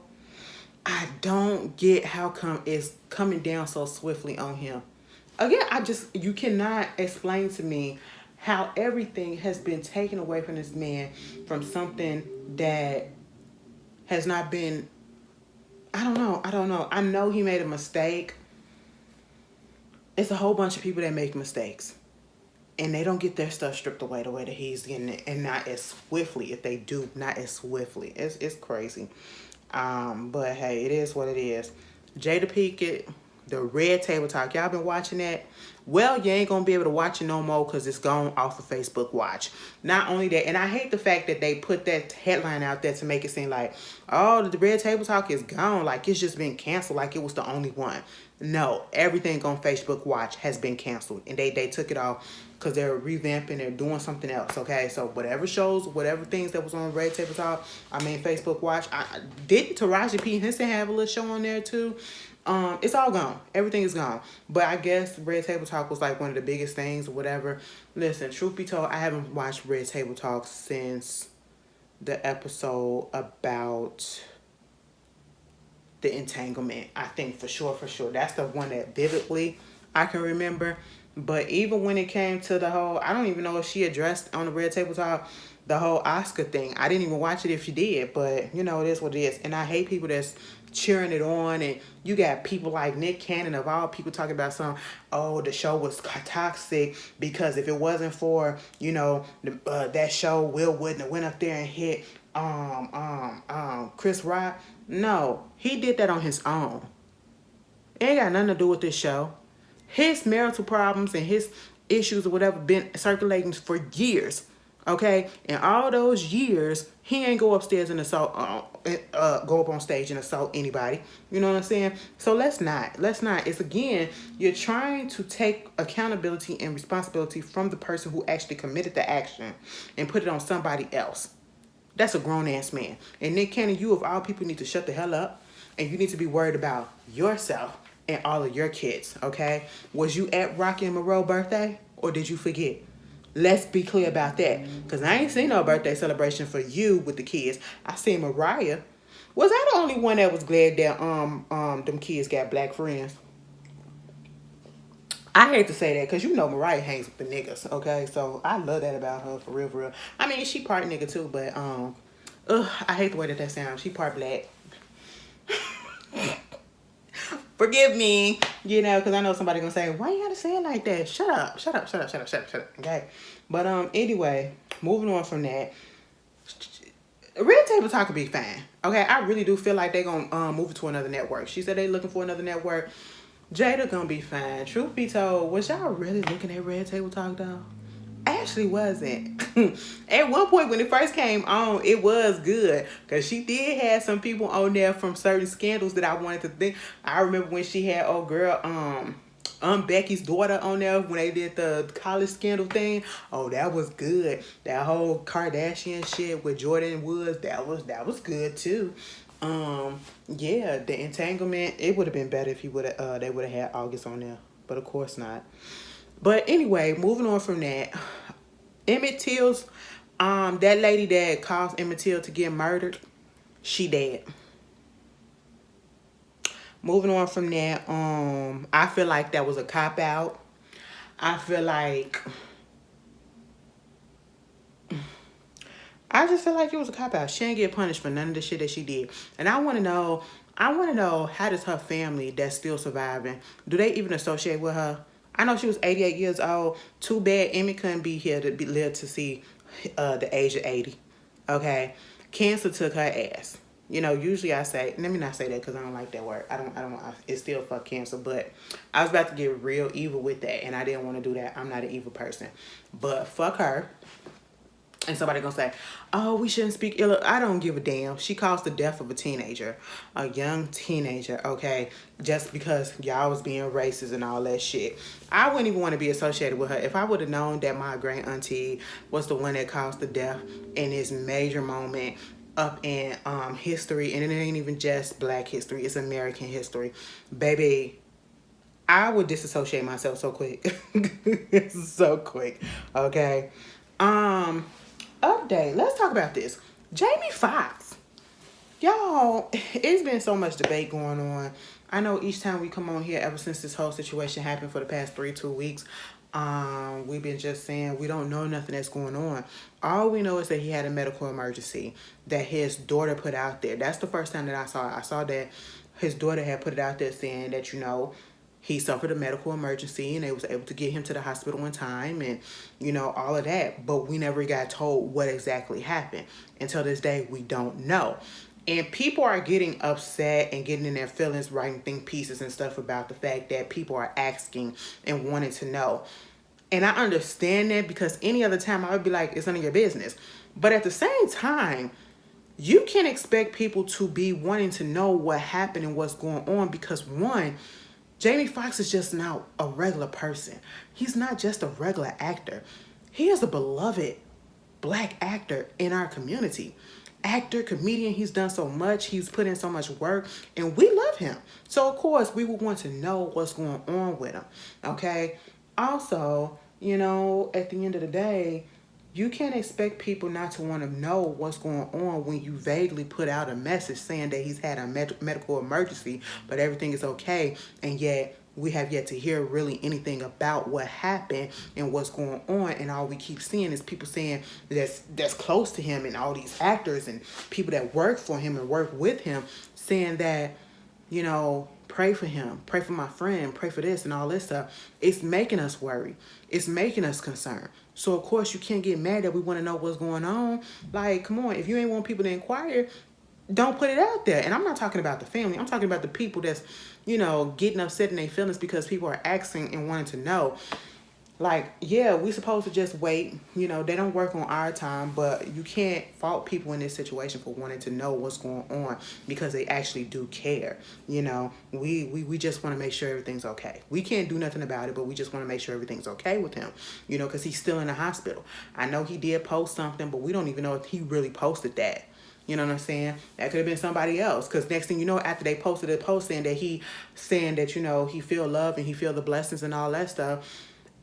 I don't get how come it's coming down so swiftly on him. Again, you cannot explain to me how everything has been taken away from this man, from something that has not been, I don't know. I know he made a mistake. It's a whole bunch of people that make mistakes, and they don't get their stuff stripped away the way that he's getting it, and not as swiftly. If they do, not as swiftly. It's crazy. But hey, it is what it is. Jada Pinkett, the Red Table Talk. Y'all been watching that? Well, you ain't gonna be able to watch it no more because it's gone off of Facebook Watch. Not only that, and I hate the fact that they put that headline out there to make it seem like, oh, the Red Table Talk is gone, like it's just been canceled, like it was the only one. No, everything on Facebook Watch has been canceled, and they took it off because they're revamping, they're doing something else. Okay, so whatever shows, whatever things that was on Red Table Talk, Facebook Watch, didn't Taraji P. Henson have a little show on there too? It's all gone. Everything is gone. But I guess Red Table Talk was like one of the biggest things or whatever. Listen, truth be told, I haven't watched Red Table Talk since the episode about the entanglement. I think for sure. That's the one that vividly I can remember. But even when it came to the whole, I don't even know if she addressed on the Red Table Talk the whole Oscar thing. I didn't even watch it if she did, but you know, it is what it is. And I hate people that's cheering it on, and you got people like Nick Cannon of all people talking about the show was toxic because if it wasn't for, you know, that show, Will wouldn't have went up there and hit Chris Rock. No, he did that on his own. It ain't got nothing to do with this show. His marital problems and his issues or whatever been circulating for years. Okay, and all those years, he ain't go upstairs and assault, go up on stage and assault anybody. You know what I'm saying? So let's not. It's again, you're trying to take accountability and responsibility from the person who actually committed the action and put it on somebody else. That's a grown ass man. And Nick Cannon, you of all people need to shut the hell up, and you need to be worried about yourself and all of your kids. Okay? Was you at Rocky and Monroe's birthday, or did you forget? Let's be clear about that. Because I ain't seen no birthday celebration for you with the kids. I seen Mariah. Was I the only one that was glad that them kids got black friends? I hate to say that because you know Mariah hangs with the niggas, okay? So I love that about her, for real. I mean, she part nigga too, but I hate the way that sounds. She part black. Forgive me, you know, because I know somebody gonna say, why you gotta say it like that? Shut up, okay? But anyway, moving on from that, Red Table Talk could be fine, okay? I really do feel like they gonna move it to another network. She said they looking for another network. Jada gonna be fine. Truth be told, was y'all really looking at Red Table Talk though? Actually wasn't. At one point when it first came on, it was good because she did have some people on there from certain scandals that I wanted to think. I remember when she had old girl Becky's daughter on there when they did the college scandal thing. Oh, that was good. That whole Kardashian shit with Jordan Woods, that was good too. Yeah, the entanglement, it would have been better if they would have had August on there, but of course not. But anyway, moving on from that, Emmett Till's, that lady that caused Emmett Till to get murdered, she dead. Moving on from that, I feel like that was a cop out. I just feel like it was a cop out. She didn't get punished for none of the shit that she did. And I want to know, how does her family that's still surviving, do they even associate with her? I know she was 88 years old. Too bad Emmett couldn't be here to live to see the age of 80. Okay? Cancer took her ass. You know, usually I say, let me not say that because I don't like that word. It's still fuck cancer, but I was about to get real evil with that, and I didn't want to do that. I'm not an evil person. But fuck her. And somebody gonna say, oh, we shouldn't speak ill. I don't give a damn. She caused the death of a young teenager, okay? Just because y'all was being racist and all that shit. I wouldn't even want to be associated with her. If I would have known that my great auntie was the one that caused the death in this major moment up in history, and it ain't even just black history, it's American history. Baby, I would disassociate myself so quick. So quick, okay? Update. Let's talk about this. Jamie Foxx. Y'all, it's been so much debate going on. I know each time we come on here, ever since this whole situation happened for the past 2 weeks, we've been just saying we don't know nothing that's going on. All we know is that he had a medical emergency that his daughter put out there. That's the first time that I saw it. I saw that his daughter had put it out there saying that, you know, he suffered a medical emergency and they was able to get him to the hospital in time and, you know, all of that. But we never got told what exactly happened. Until this day, we don't know. And people are getting upset and getting in their feelings, writing think pieces and stuff about the fact that people are asking and wanting to know. And I understand that, because any other time I would be like, it's none of your business. But at the same time, you can't expect people to be wanting to know what happened and what's going on, because one, Jamie Foxx is just not a regular person. He's not just a regular actor. He is a beloved Black actor in our community. Actor, comedian, he's done so much. He's put in so much work, and we love him. So, of course, we would want to know what's going on with him, okay? Also, at the end of the day, you can't expect people not to want to know what's going on when you vaguely put out a message saying that he's had a medical emergency, but everything is okay, and yet we have yet to hear really anything about what happened and what's going on. And all we keep seeing is people saying that's close to him, and all these actors and people that work for him and work with him saying that, pray for him, pray for my friend, pray for this and all this stuff. It's making us worry. It's making us concerned. So, of course, you can't get mad that we want to know what's going on. Like, come on, if you ain't want people to inquire, don't put it out there. And I'm not talking about the family. I'm talking about the people that's, getting upset in their feelings because people are asking and wanting to know. Like, yeah, we supposed to just wait. They don't work on our time, but you can't fault people in this situation for wanting to know what's going on, because they actually do care. We just want to make sure everything's okay. We can't do nothing about it, but we just want to make sure everything's okay with him, because he's still in the hospital. I know he did post something, but we don't even know if he really posted that. You know what I'm saying? That could have been somebody else. Because next thing you know, after they posted a post saying that he feel love and he feel the blessings and all that stuff,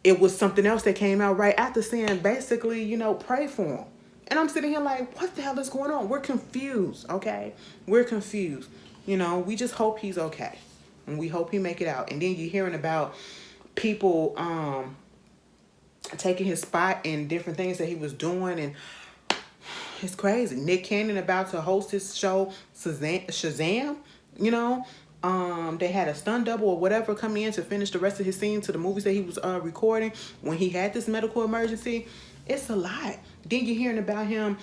it was something else that came out right after saying basically, pray for him. And I'm sitting here like, what the hell is going on? We're confused, okay? We're confused. We just hope he's okay. And we hope he make it out. And then you're hearing about people taking his spot and different things that he was doing, and it's crazy. Nick Cannon about to host his show, Shazam, they had a stunt double or whatever come in to finish the rest of his scene to the movies that he was recording when he had this medical emergency. It's a lot. Then you're hearing about him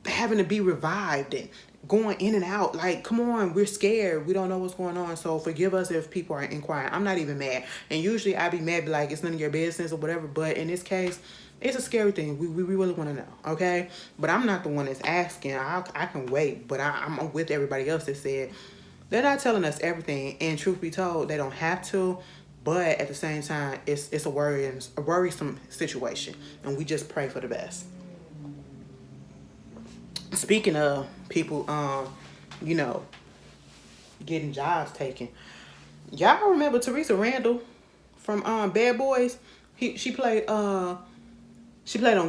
having to be revived and going in and out. Like, come on, we're scared. We don't know what's going on. So forgive us if people are inquiring. I'm not even mad. And usually I'd be mad, be like, it's none of your business or whatever. But in this case, it's a scary thing. We really want to know, okay? But I'm not the one that's asking. I can wait. But I'm with everybody else that said they're not telling us everything. And truth be told, they don't have to. But at the same time, it's a worrisome situation. And we just pray for the best. Speaking of people, getting jobs taken. Y'all remember Teresa Randall from Bad Boys? She played on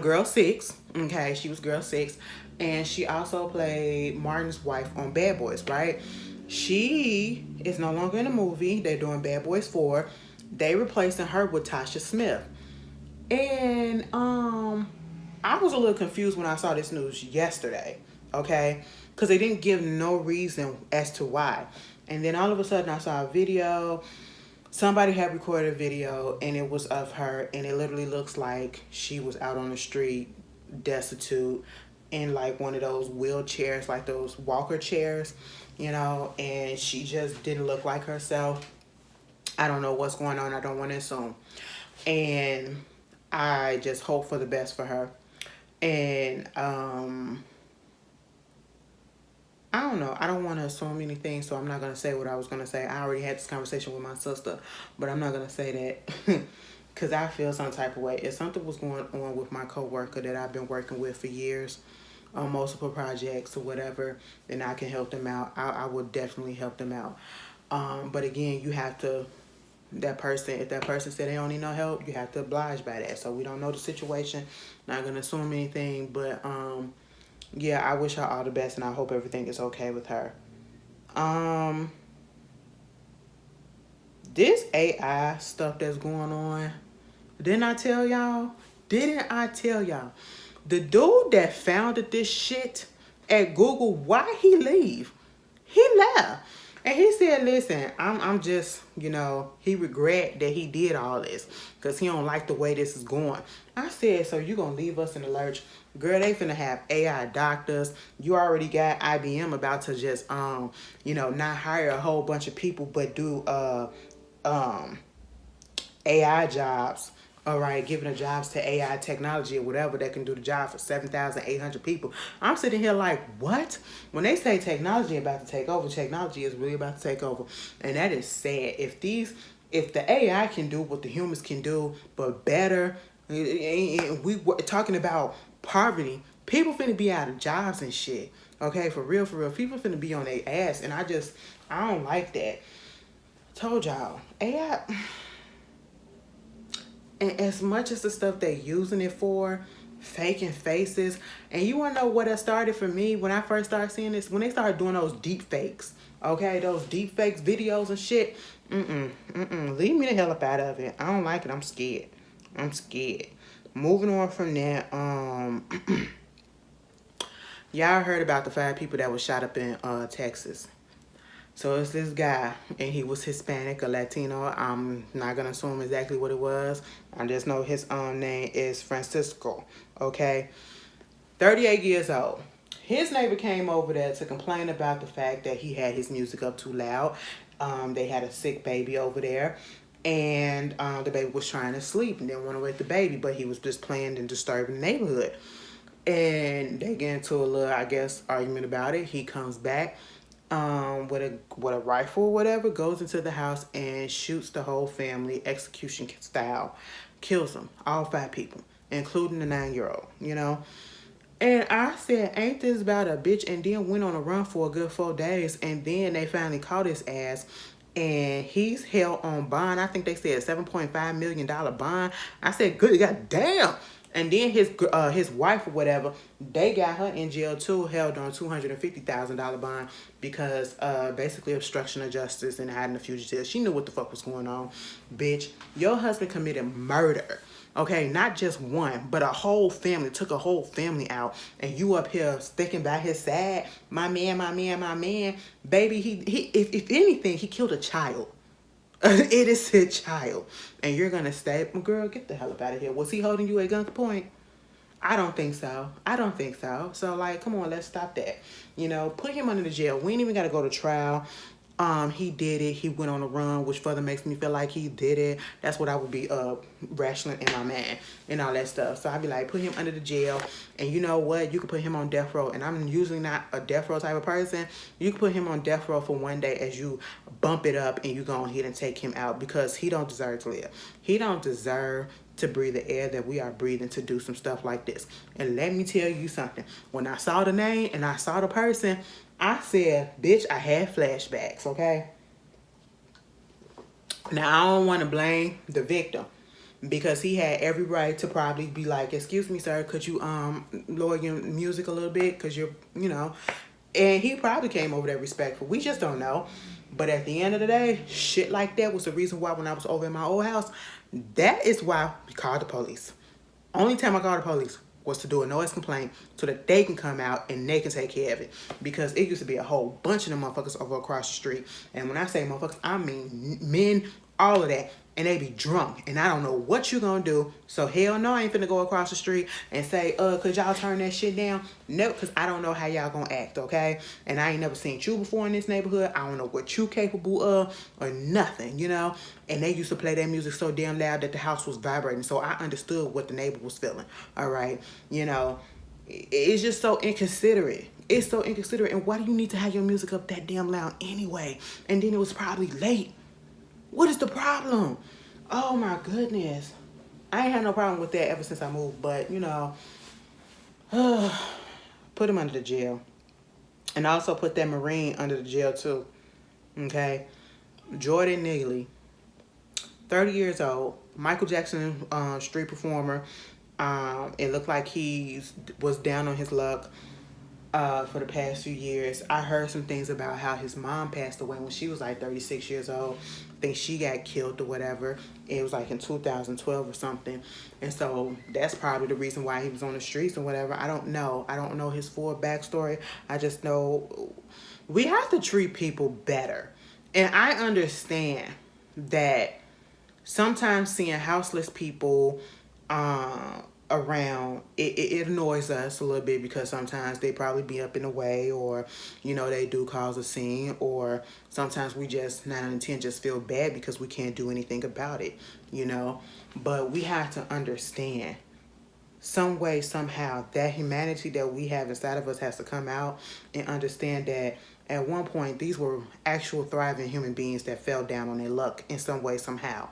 Girl 6. Okay, she was Girl 6. And she also played Martin's wife on Bad Boys, right? She is no longer in the movie. They're doing Bad Boys 4. They replacing her with Tasha Smith. And I was a little confused when I saw this news yesterday, okay? Because they didn't give no reason as to why. And then all of a sudden I saw a video. Somebody had recorded a video, and it was of her, and it literally looks like she was out on the street, destitute, in like one of those wheelchairs, like those walker chairs, and she just didn't look like herself. I don't know what's going on. I don't want to assume. And I just hope for the best for her. And I don't know. I don't want to assume anything, so I'm not going to say what I was going to say. I already had this conversation with my sister, but I'm not going to say that because I feel some type of way. If something was going on with my coworker that I've been working with for years on multiple projects or whatever, then I can help them out. I would definitely help them out. But again, you have to, if that person said they don't need no help, you have to oblige by that. So we don't know the situation. Not going to assume anything, but yeah, I wish her all the best, and I hope everything is okay with her. This AI stuff that's going on, didn't I tell y'all? The dude that founded this shit at Google, why he leave? He left. And he said, listen, I'm just, he regret that he did all this because he don't like the way this is going. I said, so you going to leave us in the lurch Girl, they finna have AI doctors. You already got IBM about to just not hire a whole bunch of people, but do um AI jobs. All right, giving the jobs to AI technology or whatever that can do the job for 7,800 people. I'm sitting here like, what? When they say technology about to take over, technology is really about to take over, and that is sad. If the AI can do what the humans can do, but better, we were talking about poverty. People finna be out of jobs and shit. Okay, for real, for real. People finna be on their ass, and I don't like that. Told y'all, AI. And as much as the stuff they using it for, faking faces, and you wanna know what it started for me when I first started seeing this? When they started doing those deep fakes, okay, those deep fakes videos and shit. Leave me the hell up out of it. I don't like it. I'm scared. I'm scared. Moving on from that, y'all heard about the 5 people that was shot up in Texas. So it's this guy, and he was Hispanic or Latino. I'm not gonna assume exactly what it was. I just know his name is Francisco. Okay, 38 years old. His neighbor came over there to complain about the fact that he had his music up too loud. They had a sick baby over there, and the baby was trying to sleep and didn't want to wake the baby, but he was just playing and disturbing the neighborhood. And they get into a little, I guess, argument about it. He comes back with a rifle or whatever, goes into the house and shoots the whole family, execution style, kills them, all 5 people, including the 9-year-old, you know. And I said, ain't this about a bitch? And then went on a run for a good 4 days, and then they finally caught his ass, and he's held on bond. I think they said $7.5 million bond. I said, good God damn. And then his wife or whatever, they got her in jail too, held on $250,000 bond because basically obstruction of justice and hiding a fugitive. She knew what the fuck was going on, bitch. Your husband committed murder. Okay, not just one, but a whole family, took a whole family out, and you up here sticking by his side. My man, my man, my man. Baby, he if anything, he killed a child. An innocent child. And you're gonna stay, girl, get the hell up out of here. Was he holding you at gunpoint? I don't think so. I don't think so. So, like, come on, let's stop that. You know, put him under the jail. We ain't even gotta go to trial. He did it. He went on a run, which further makes me feel like he did it. That's what I would be rationing in my mind and all that stuff. So I'd be like, put him under the jail. And you know what? You can put him on death row. And I'm usually not a death row type of person. You can put him on death row for one day as you bump it up and you go ahead and take him out, because he don't deserve to live. He don't deserve to breathe the air that we are breathing to do some stuff like this. And let me tell you something. When I saw the name and I saw the person, I said, bitch, I had flashbacks, okay? Now, I don't want to blame the victim, because he had every right to probably be like, excuse me, sir, could you lower your music a little bit? Because you're, you know. And he probably came over there respectful. We just don't know. But at the end of the day, shit like that was the reason why when I was over in my old house, that is why we called the police. Only time I called the police was to do a noise complaint so that they can come out and they can take care of it. Because it used to be a whole bunch of them motherfuckers over across the street. And when I say motherfuckers, I mean men, all of that. And they be drunk. And I don't know what you gonna do. So hell no, I ain't finna go across the street and say, could y'all turn that shit down? No, because I don't know how y'all gonna act, okay? And I ain't never seen you before in this neighborhood. I don't know what you capable of or nothing, you know? And they used to play their music so damn loud that the house was vibrating. So I understood what the neighbor was feeling, all right? You know, it's just so inconsiderate. It's so inconsiderate. And why do you need to have your music up that damn loud anyway? And then it was probably late. What is the problem? Oh my goodness. I ain't had no problem with that ever since I moved, but you know, put him under the jail. And also put that Marine under the jail too. Okay? Jordan Neely, 30 years old, Michael Jackson street performer. It looked like he was down on his luck for the past few years. I heard some things about how his mom passed away when she was like 36 years old. I think she got killed or whatever. It was like in 2012 or something. And so that's probably the reason why he was on the streets or whatever. I don't know. I don't know his full backstory. I just know we have to treat people better. And I understand that sometimes seeing houseless people around, it annoys us a little bit because sometimes they probably be up in the way, or they do cause a scene, or sometimes we just 9 out of 10 just feel bad because we can't do anything about it. But we have to understand, some way, somehow, that humanity that we have inside of us has to come out and understand that at one point these were actual thriving human beings that fell down on their luck in some way, somehow.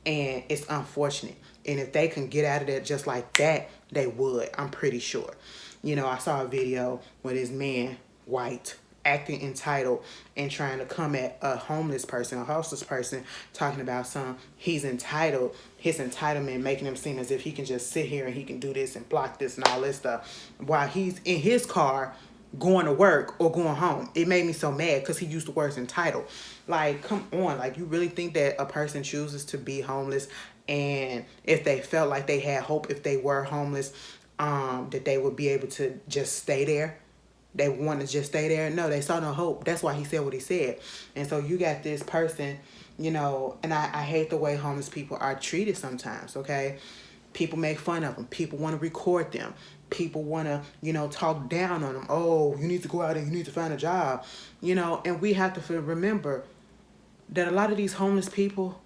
And it's unfortunate. And if they can get out of that just like that, they would. I'm pretty sure. I saw a video where this man, white, acting entitled and trying to come at a homeless person, a hosteless person, talking about he's entitled, his entitlement, making him seem as if he can just sit here and he can do this and block this and all this stuff while he's in his car going to work or going home. It made me so mad because he used the words entitled. Like, come on. Like, you really think that a person chooses to be homeless, and if they felt like they had hope if they were homeless, that they would be able to just stay there? They want to just stay there? No, they saw no hope. That's why he said what he said. And so you got this person, and I hate the way homeless people are treated sometimes, okay? People make fun of them. People want to record them. People want to, talk down on them. Oh, you need to go out and you need to find a job, and we have to remember that a lot of these homeless people,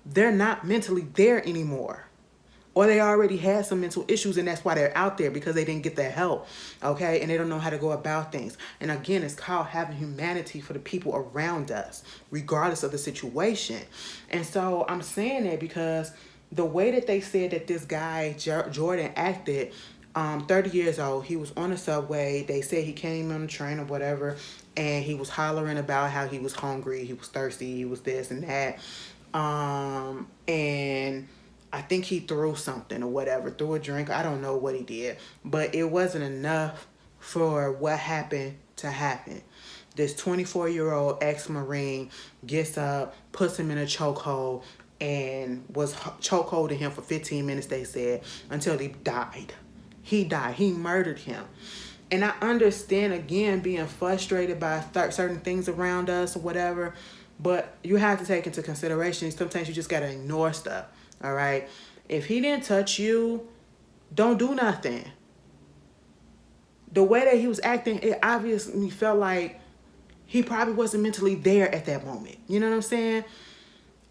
they're not mentally there anymore. Or they already had some mental issues, and that's why they're out there, because they didn't get their help, okay? And they don't know how to go about things. And again, it's called having humanity for the people around us, regardless of the situation. And so I'm saying that because the way that they said that this guy, Jordan, acted, 30 years old, he was on the subway. They said he came on the train or whatever, and he was hollering about how he was hungry, he was thirsty, he was this and that. And I think he threw something or whatever, threw a drink. I don't know what he did, but it wasn't enough for what happened to happen. This 24-year-old ex-Marine gets up, puts him in a chokehold, and was chokeholding him for 15 minutes, they said, until he died. He died. He murdered him. And I understand, again, being frustrated by certain things around us or whatever, but you have to take into consideration, sometimes you just got to ignore stuff. All right. If he didn't touch you, don't do nothing. The way that he was acting, it obviously felt like he probably wasn't mentally there at that moment. You know what I'm saying?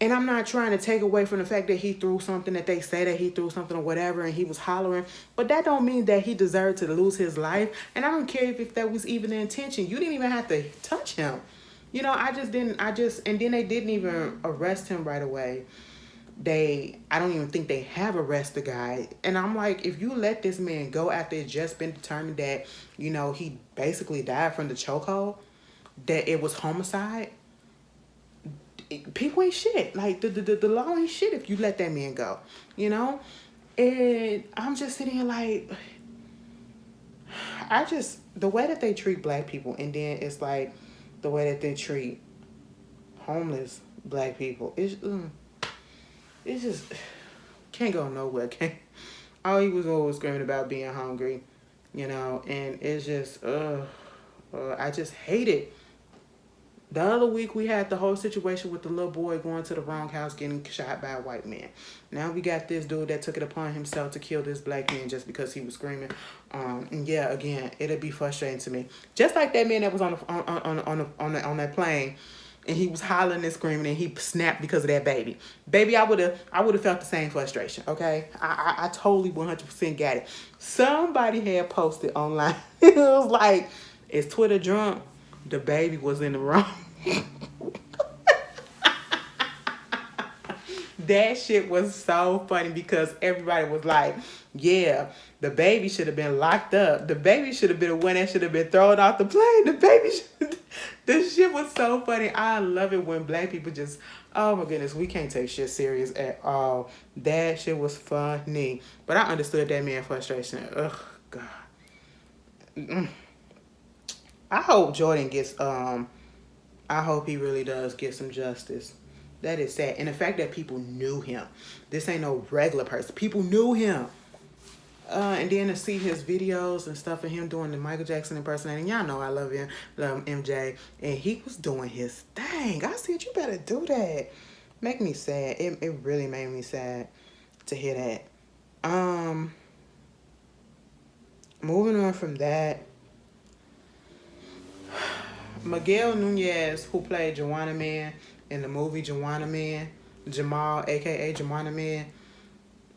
And I'm not trying to take away from the fact that he threw something, that they say that he threw something or whatever, and he was hollering, but that don't mean that he deserved to lose his life. And I don't care if that was even the intention. You didn't even have to touch him. And then they didn't even arrest him right away. I don't even think they have arrested the guy. And I'm like, if you let this man go after it's just been determined that, he basically died from the chokehold, that it was homicide, people ain't shit. Like, the law ain't shit if you let that man go, And I'm just sitting here like, the way that they treat black people, and then it's like the way that they treat homeless black people, it's just can't go nowhere. All he was always screaming about being hungry, and it's just, I just hate it. The other week we had the whole situation with the little boy going to the wrong house, getting shot by a white man. Now we got this dude that took it upon himself to kill this black man just because he was screaming. And yeah, again, it'll be frustrating to me. Just like that man that was on that plane, and he was hollering and screaming, and he snapped because of that baby. Baby, I would have felt the same frustration, okay? I totally 100% got it. Somebody had posted online. It was like, is Twitter drunk? The baby was in the wrong. That shit was so funny because everybody was like, yeah, the baby should have been locked up. The baby should have been the one that should have been thrown off the plane. The baby should... This shit was so funny. I love it when black people just, oh my goodness, we can't take shit serious at all. That shit was funny. But I understood that man's frustration. Ugh, God. I hope Jordan gets, I hope he really does get some justice. That is sad. And the fact that people knew him. This ain't no regular person. People knew him. And then to see his videos and stuff of him doing the Michael Jackson impersonating. Y'all know I love him. Love MJ. And he was doing his thing. I said, you better do that. Make me sad. It really made me sad to hear that. moving on from that, Miguel Nunez, who played Juwanna Mann in the movie Juwanna Mann, Jamal, aka Juwanna Mann.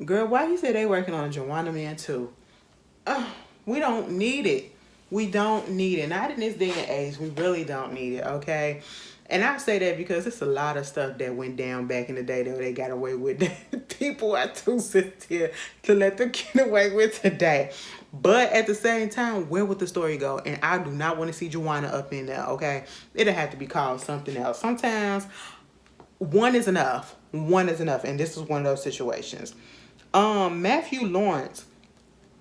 Girl, why you say they working on Juwanna Mann too? We don't need it. We don't need it. Not in this day and age. We really don't need it, okay? And I say that because it's a lot of stuff that went down back in the day that they got away with that people are too sensitive to let them get away with today. But at the same time, where would the story go? And I do not want to see Juwanna up in there, okay? It'll have to be called something else. Sometimes one is enough. One is enough. And this is one of those situations. Matthew Lawrence,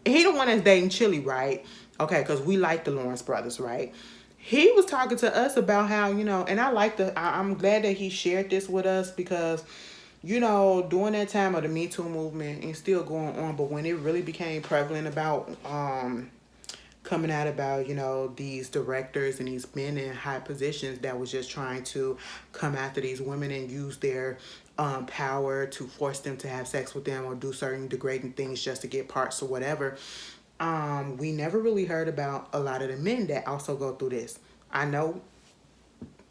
he the one that's dating Chili, right? Okay, because we like the Lawrence brothers, right? He was talking to us about how, and I'm glad that he shared this with us because, during that time of the Me Too movement and still going on, but when it really became prevalent about coming out about, these directors and these men in high positions that was just trying to come after these women and use their power to force them to have sex with them or do certain degrading things just to get parts or whatever. We never really heard about a lot of the men that also go through this. I know,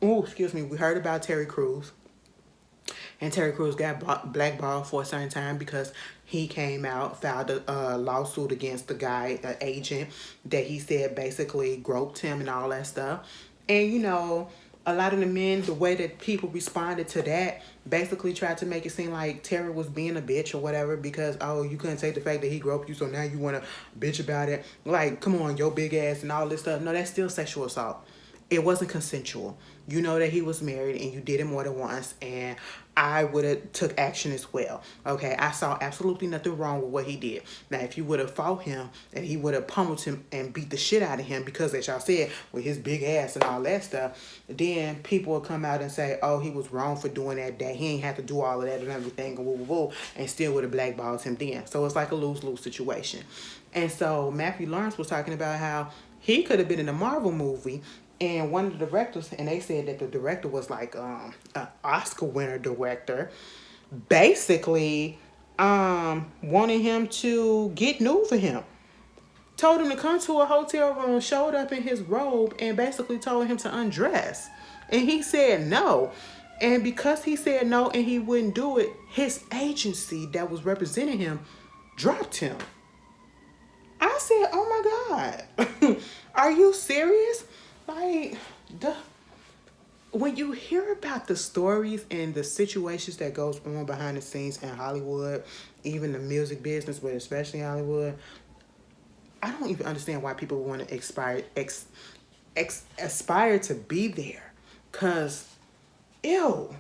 we heard about Terry Crews. And Terry Crews got blackballed for a certain time because he came out, filed a lawsuit against the guy, the agent, that he said basically groped him and all that stuff. And, a lot of the men, the way that people responded to that, basically tried to make it seem like Terry was being a bitch or whatever because, oh, you couldn't take the fact that he groped you, so now you want to bitch about it. Like, come on, your big ass and all this stuff. No, that's still sexual assault. It wasn't consensual. You know that he was married and you did it more than once, and I would have took action as well. Okay, I saw absolutely nothing wrong with what he did. Now, if you would have fought him and he would have pummeled him and beat the shit out of him because, as y'all said, with his big ass and all that stuff, then people will come out and say, oh, he was wrong for doing that, he ain't have to do all of that and everything, and woo, woo, woo, and still would have blackballed him then. So it's like a lose-lose situation. And so Matthew Lawrence was talking about how he could have been in a Marvel movie, and one of the directors, and they said that the director was like an Oscar winner director, basically wanting him to get nude for him. Told him to come to a hotel room, showed up in his robe, and basically told him to undress. And he said no. And because he said no and he wouldn't do it, his agency that was representing him dropped him. I said, oh my God, are you serious? Like, when you hear about the stories and the situations that goes on behind the scenes in Hollywood, even the music business, but especially Hollywood, I don't even understand why people want to aspire to be there. Because, ew,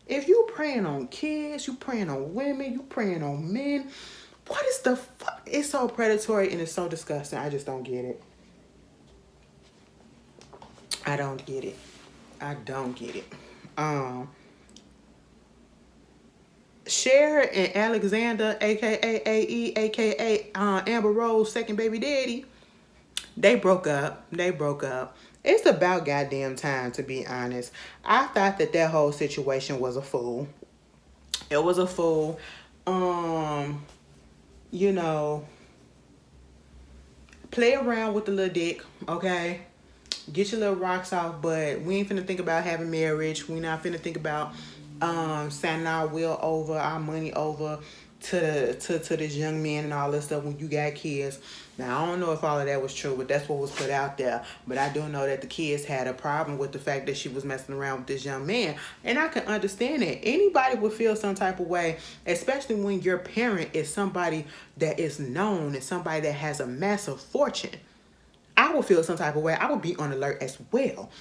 if you preying on kids, you preying on women, you preying on men, what is the fuck? It's so predatory and it's so disgusting. I just don't get it. I don't get it. Cher and Alexander, aka AE, aka Amber Rose, second baby daddy, they broke up. It's about goddamn time, to be honest. I thought that whole situation was a fool. It was a fool. Play around with the little dick, okay? Get your little rocks off, but we ain't finna think about having marriage. We not finna think about signing our will over, our money over to this young man and all this stuff when you got kids. Now, I don't know if all of that was true, but that's what was put out there. But I do know that the kids had a problem with the fact that she was messing around with this young man. And I can understand it. Anybody would feel some type of way, especially when your parent is somebody that is known and somebody that has a massive fortune. I would feel some type of way. I would be on alert as well,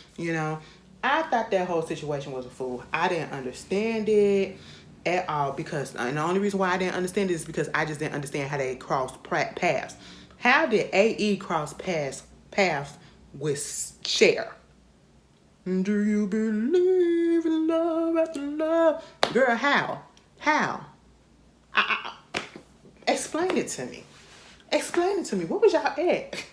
I thought that whole situation was a fool. I didn't understand it at all and the only reason why I didn't understand it is because I just didn't understand how they crossed paths. How did AE cross paths with Cher? Do you believe in love after love? Girl, how? Explain it to me. What was y'all at?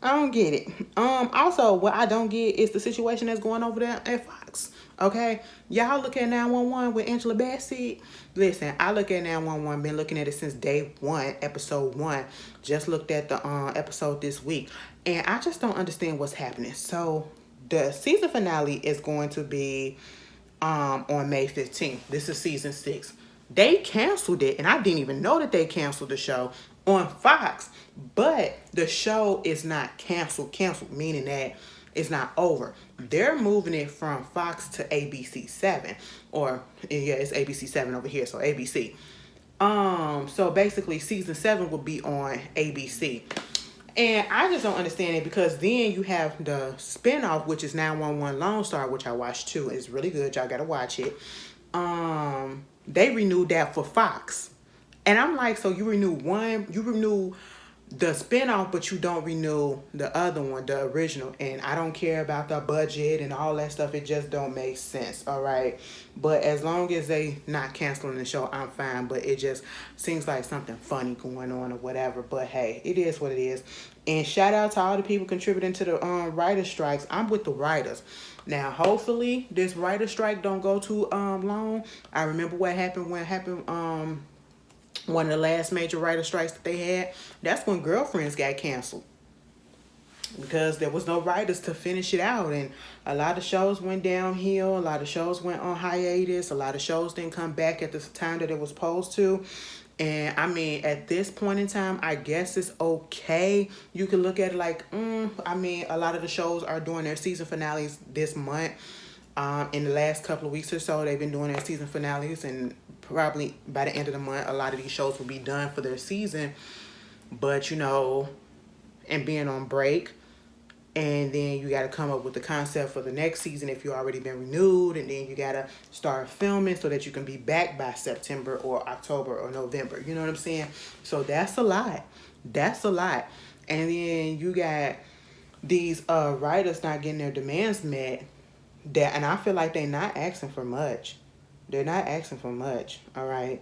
I don't get it. Also, what I don't get is the situation that's going over there at Fox. Okay, y'all look at 911 with Angela Bassett. Listen, I look at 911. Been looking at it since day one, episode one. Just looked at the episode this week, and I just don't understand what's happening. So, the season finale is going to be on May 15th. This is season 6. They canceled it, and I didn't even know that they canceled the show on Fox. But the show is not canceled, meaning that it's not over. They're moving it from Fox to ABC 7, or yeah, it's ABC 7 over here, so ABC. So basically season 7 will be on ABC. And I just don't understand it, because then you have the spinoff, which is 911 Lone Star, which I watched too. It's really good. Y'all gotta watch it. They renewed that for Fox. And I'm like, so you renew the spinoff, but you don't renew the other one, the original. And I don't care about the budget and all that stuff. It just don't make sense, all right? But as long as they not canceling the show, I'm fine. But it just seems like something funny going on or whatever. But hey, it is what it is. And shout out to all the people contributing to the writer strikes. I'm with the writers. Now, hopefully, this writer strike don't go too long. I remember what happened one of the last major writer strikes that they had. That's when Girlfriends got canceled, because there was no writers to finish it out, and a lot of shows went downhill. A lot of shows went on hiatus. A lot of shows didn't come back at the time that it was supposed to. And I mean, at this point in time, I guess it's okay. You can look at it like, I mean, a lot of the shows are doing their season finales this month. In the last couple of weeks or so, they've been doing their season finales, and probably by the end of the month, a lot of these shows will be done for their season. But, you know, and being on break, and then you got to come up with the concept for the next season if you already been renewed, and then you got to start filming so that you can be back by September or October or November. You know what I'm saying? So that's a lot. That's a lot. And then you got these writers not getting their demands met. And I feel like they're not asking for much. They're not asking for much, all right?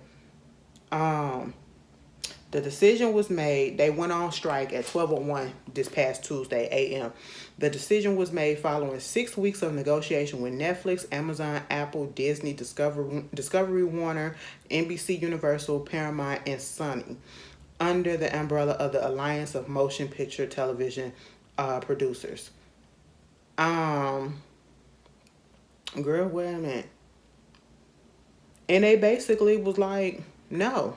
The decision was made. They went on strike at 12:01 this past Tuesday, a.m. The decision was made following 6 weeks of negotiation with Netflix, Amazon, Apple, Disney, Discovery Warner, NBC Universal, Paramount, and Sony, under the umbrella of the Alliance of Motion Picture Television Producers. Girl, wait a minute. And they basically was like, no.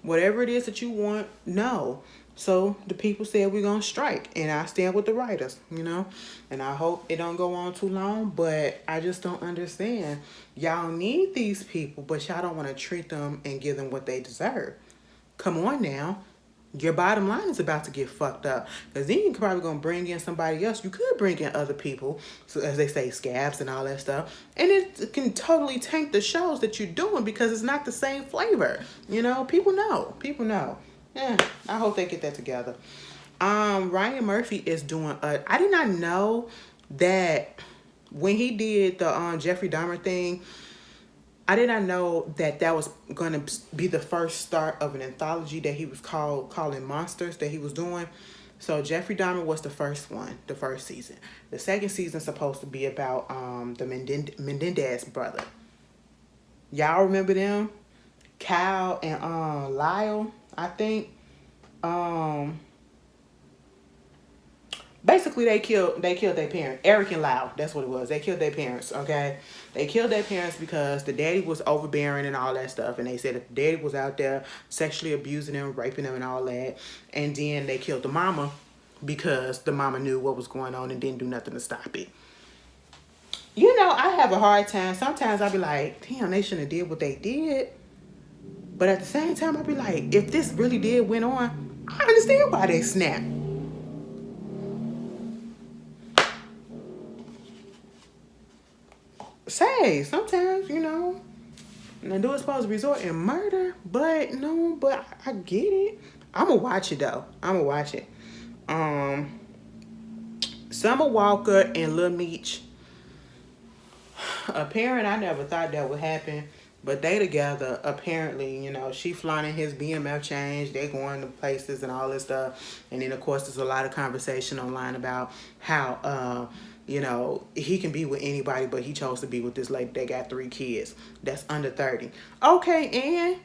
Whatever it is that you want, no. So the people said we're going to strike. And I stand with the writers, you know. And I hope it don't go on too long. But I just don't understand. Y'all need these people, but y'all don't want to treat them and give them what they deserve. Come on now. Your bottom line is about to get fucked up. Because then you're probably going to bring in somebody else. You could bring in other people, so as they say, scabs and all that stuff. And it can totally tank the shows that you're doing, because it's not the same flavor. You know, people know. People know. Yeah, I hope they get that together. Ryan Murphy is doing I did not know that when he did the Jeffrey Dahmer thing, I did not know that that was going to be the first start of an anthology that he was calling Monsters that he was doing. So Jeffrey Dahmer was the first one, the first season. The second season is supposed to be about the Menendez brother. Y'all remember them? Kyle and Lyle, I think. Basically, they killed their parents. Eric and Lyle, that's what it was. They killed their parents, okay? They killed their parents because the daddy was overbearing and all that stuff. And they said that the daddy was out there sexually abusing them, raping them and all that. And then they killed the mama because the mama knew what was going on and didn't do nothing to stop it. You know, I have a hard time. Sometimes I be like, damn, they shouldn't have did what they did. But at the same time, I be like, if this really did went on, I understand why they snapped. Say, sometimes, you know, the dude's supposed to resort in murder, but no, but I get it. I'm gonna watch it though. I'm gonna watch it. Summer Walker and Lil Meech. A parent, I never thought that would happen, But they together, apparently, she flaunting his BMF change. They going to places and all this stuff. And then, of course, there's a lot of conversation online about how, he can be with anybody, but he chose to be with this lady. They got 3 kids that's under 30. Okay, and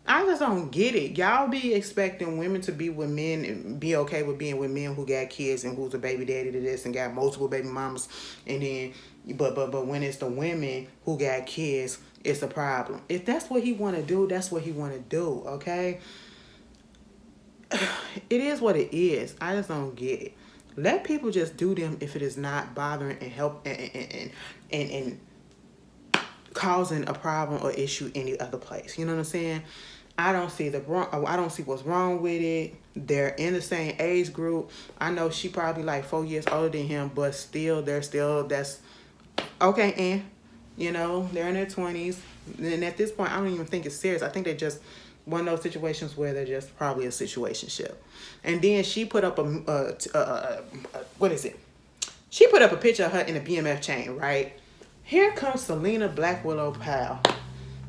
I just don't get it. Y'all be expecting women to be with men and be okay with being with men who got kids and who's a baby daddy to this and got multiple baby mamas. And then, but when it's the women who got kids, it's a problem. If that's what he want to do, that's what he want to do, okay? It is what it is. I just don't get it. Let people just do them if it is not bothering and help and causing a problem or issue any other place. You know what I'm saying? I don't see what's wrong with it. They're in the same age group. I know she probably like 4 years older than him, but that's okay. And they're in their 20s, and at this point, I don't even think it's serious. I think they're just one of those situations where they're just probably a situationship. And then she put up what is it? She put up a picture of her in a BMF chain, right? Here comes Selena Black Willow Powell.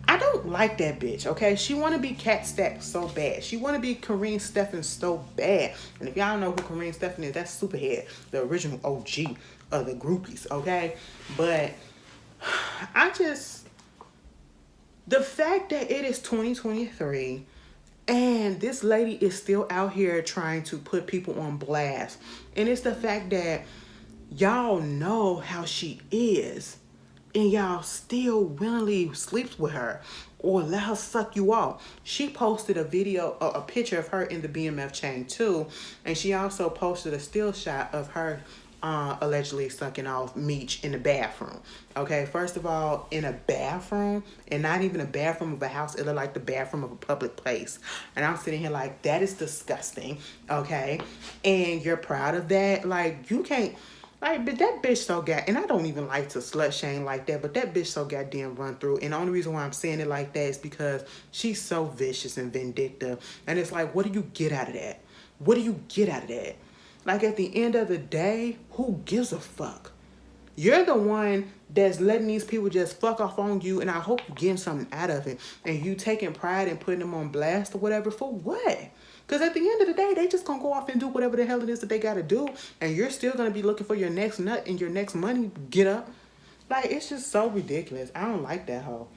I don't like that bitch, okay? She want to be Cat Stack so bad. She want to be Karine Steffan so bad. And if y'all don't know who Karine Steffan is, that's Superhead, the original OG of the groupies, okay? But the fact that it is 2023 and this lady is still out here trying to put people on blast. And it's the fact that y'all know how she is and y'all still willingly sleeps with her or let her suck you off. She posted a picture of her in the BMF chain too. And she also posted a still shot of her allegedly sucking off Meech in the bathroom. Okay, first of all, in a bathroom, and not even a bathroom of a house, it looked like the bathroom of a public place. And I'm sitting here like, that is disgusting. Okay, and you're proud of that? Like, you can't. Like, but that bitch so and I don't even like to slut shame like that, but that bitch so goddamn run through. And the only reason why I'm saying it like that is because she's so vicious and vindictive. And it's like, what do you get out of that? What do you get out of that? Like, at the end of the day, who gives a fuck? You're the one that's letting these people just fuck off on you, and I hope you're getting something out of it. And you taking pride in putting them on blast or whatever, for what? Because at the end of the day, they just going to go off and do whatever the hell it is that they got to do, and you're still going to be looking for your next nut and your next money get up. Like, it's just so ridiculous. I don't like that hoe.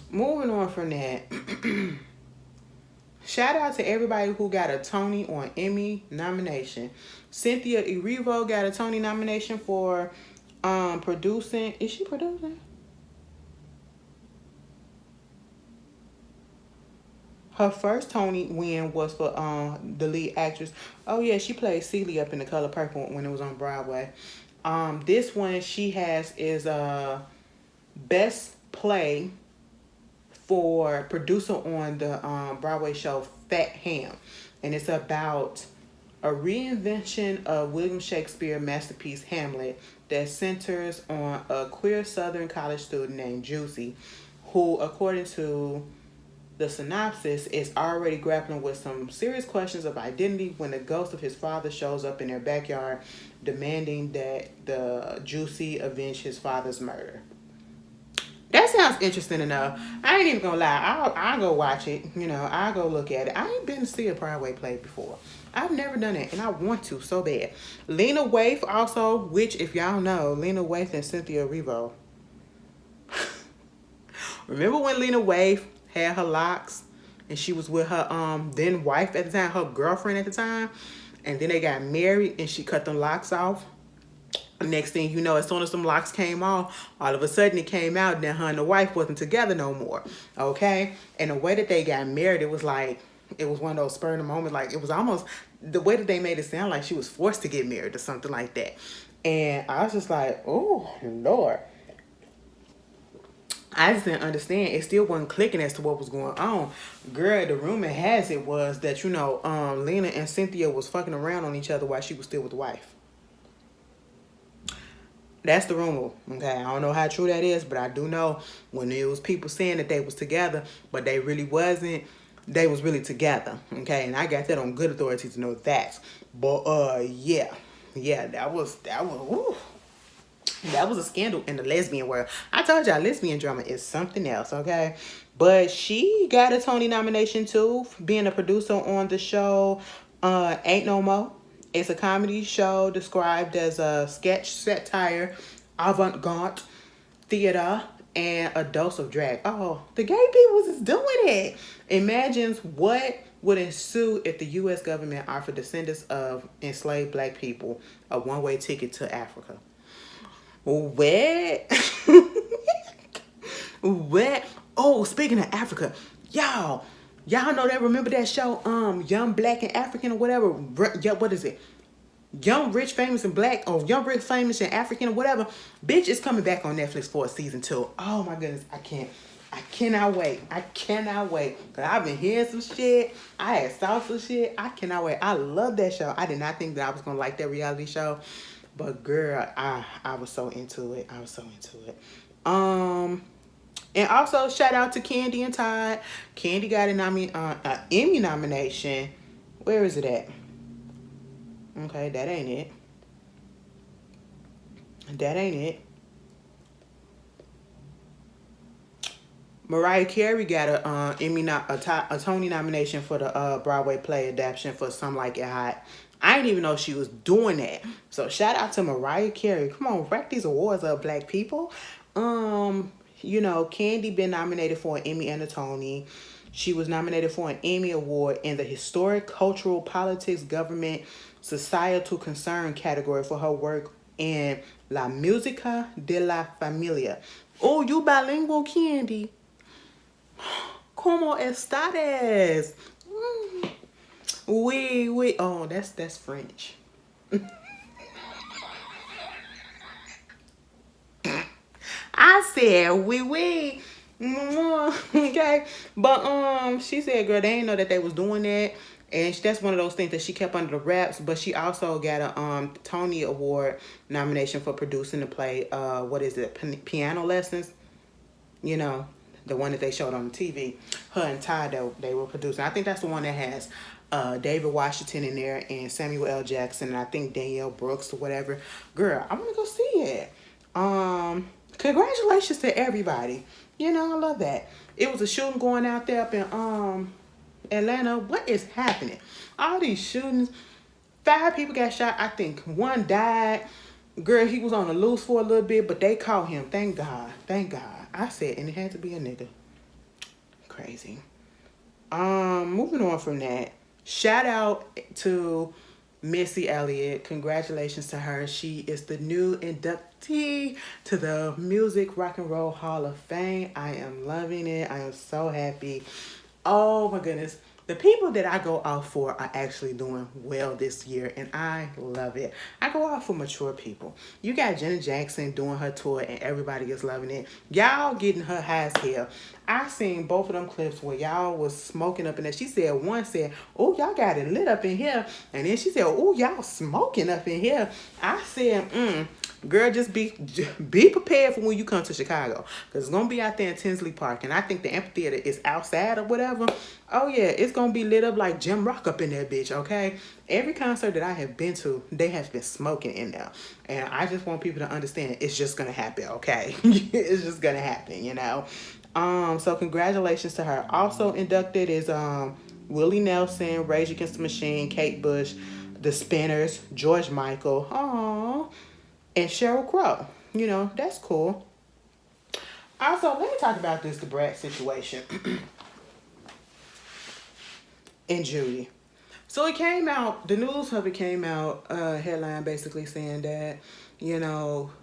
Moving on from that. Shout out to everybody who got a Tony or an Emmy nomination. Cynthia Erivo got a Tony nomination for producing. Is she producing? Her first Tony win was for the lead actress. Oh yeah, she played Celie up in The Color Purple when it was on Broadway. This one she has is best play for producer on the Broadway show Fat Ham. And it's about a reinvention of William Shakespeare masterpiece Hamlet that centers on a queer Southern college student named Juicy, who, according to the synopsis, is already grappling with some serious questions of identity when the ghost of his father shows up in their backyard, demanding that the Juicy avenge his father's murder. That sounds interesting enough. I ain't even gonna lie. I'll go watch it. I'll go look at it. I ain't been to see a Broadway play before. I've never done it, and I want to so bad. Lena Waithe also, which, if y'all know, Lena Waithe and Cynthia Erivo. Remember when Lena Waithe had her locks, and she was with her then wife at the time, her girlfriend at the time, and then they got married, and she cut them locks off? Next thing you know, as soon as some locks came off, all of a sudden it came out that her and the wife wasn't together no more. Okay? And the way that they got married, it was one of those spur of the moment. Like, it was almost the way that they made it sound like she was forced to get married or something like that. And I was just like, oh, Lord. I just didn't understand. It still wasn't clicking as to what was going on. Girl, the rumor has it was that, Lena and Cynthia was fucking around on each other while she was still with the wife. That's the rumor, okay? I don't know how true that is, but I do know when it was people saying that they was together, but they really wasn't, they was really together, okay? And I got that on good authority to know that. But, yeah, that was, woo. That was a scandal in the lesbian world. I told y'all, lesbian drama is something else, okay? But she got a Tony nomination too, for being a producer on the show Ain't No Mo. It's a comedy show described as a sketch satire, avant-garde theater, and a dose of drag. Oh, the gay people is doing it. Imagines what would ensue if the U.S. government offered descendants of enslaved black people a one-way ticket to Africa. Where? Where? Oh, speaking of Africa, y'all know that? Remember that show, Young Black and African or whatever? Yeah, what is it? Young Rich Famous and Black, or Young Rich Famous and African or whatever. Bitch is coming back on Netflix for a season 2. Oh my goodness, I cannot wait. I cannot wait. Cause I've been hearing some shit. I had saw some shit. I cannot wait. I love that show. I did not think that I was gonna like that reality show. But girl, I was so into it. I was so into it. And also shout out to Candy and Todd. Candy got an Emmy nomination. Where is it at? Okay, that ain't it. That ain't it. Mariah Carey got a Tony nomination for the Broadway play adaptation for Some Like It Hot. I didn't even know she was doing that. So shout out to Mariah Carey. Come on, rack these awards up, black people. Candy been nominated for an Emmy and a Tony. She was nominated for an Emmy Award in the Historic, Cultural, Politics, Government, Societal Concern category for her work in La Música de la Familia. Oh, you bilingual, Candy. ¿Cómo estás? Oui. Oh, that's French. I said oui. Okay, but she said, girl, they didn't know that they was doing that, and that's one of those things that she kept under the wraps. But she also got a Tony Award nomination for producing the play. What is it? Piano Lessons. You know, the one that they showed on the TV. Her and Ty, they were producing. I think that's the one that has David Washington in there and Samuel L. Jackson, and I think Danielle Brooks or whatever. Girl, I want to go see it. Congratulations to everybody. I love that. It was a shooting going out there up in Atlanta. What is happening? All these shootings. 5 people got shot. I think 1 died. Girl, he was on the loose for a little bit, but they caught him. Thank God. I said, and it had to be a nigga. Crazy. Moving on from that. Shout out to Missy Elliott. Congratulations to her. She is the new inductee to the Music Rock and Roll Hall of Fame. I am loving it. I am so happy. Oh my goodness. The people that I go out for are actually doing well this year, and I love it. I go out for mature people. You got Janet Jackson doing her tour, and everybody is loving it. Y'all getting her high as hell. I seen both of them clips where y'all was smoking up in there. She said, one said, oh, y'all got it lit up in here. And then she said, oh, y'all smoking up in here. I said, girl, just be prepared for when you come to Chicago. Because it's going to be out there in Tinsley Park. And I think the amphitheater is outside or whatever. Oh, yeah, it's going to be lit up like Jim Rock up in that bitch, okay? Every concert that I have been to, they have been smoking in there. And I just want people to understand it's just going to happen, okay? It's just going to happen, So congratulations to her. Also inducted is Willie Nelson, Rage Against the Machine, Kate Bush, The Spinners, George Michael, and Sheryl Crow. That's cool. Also, let me talk about this Da situation. And Judy. So it came out, the news of it came out, headline basically saying that,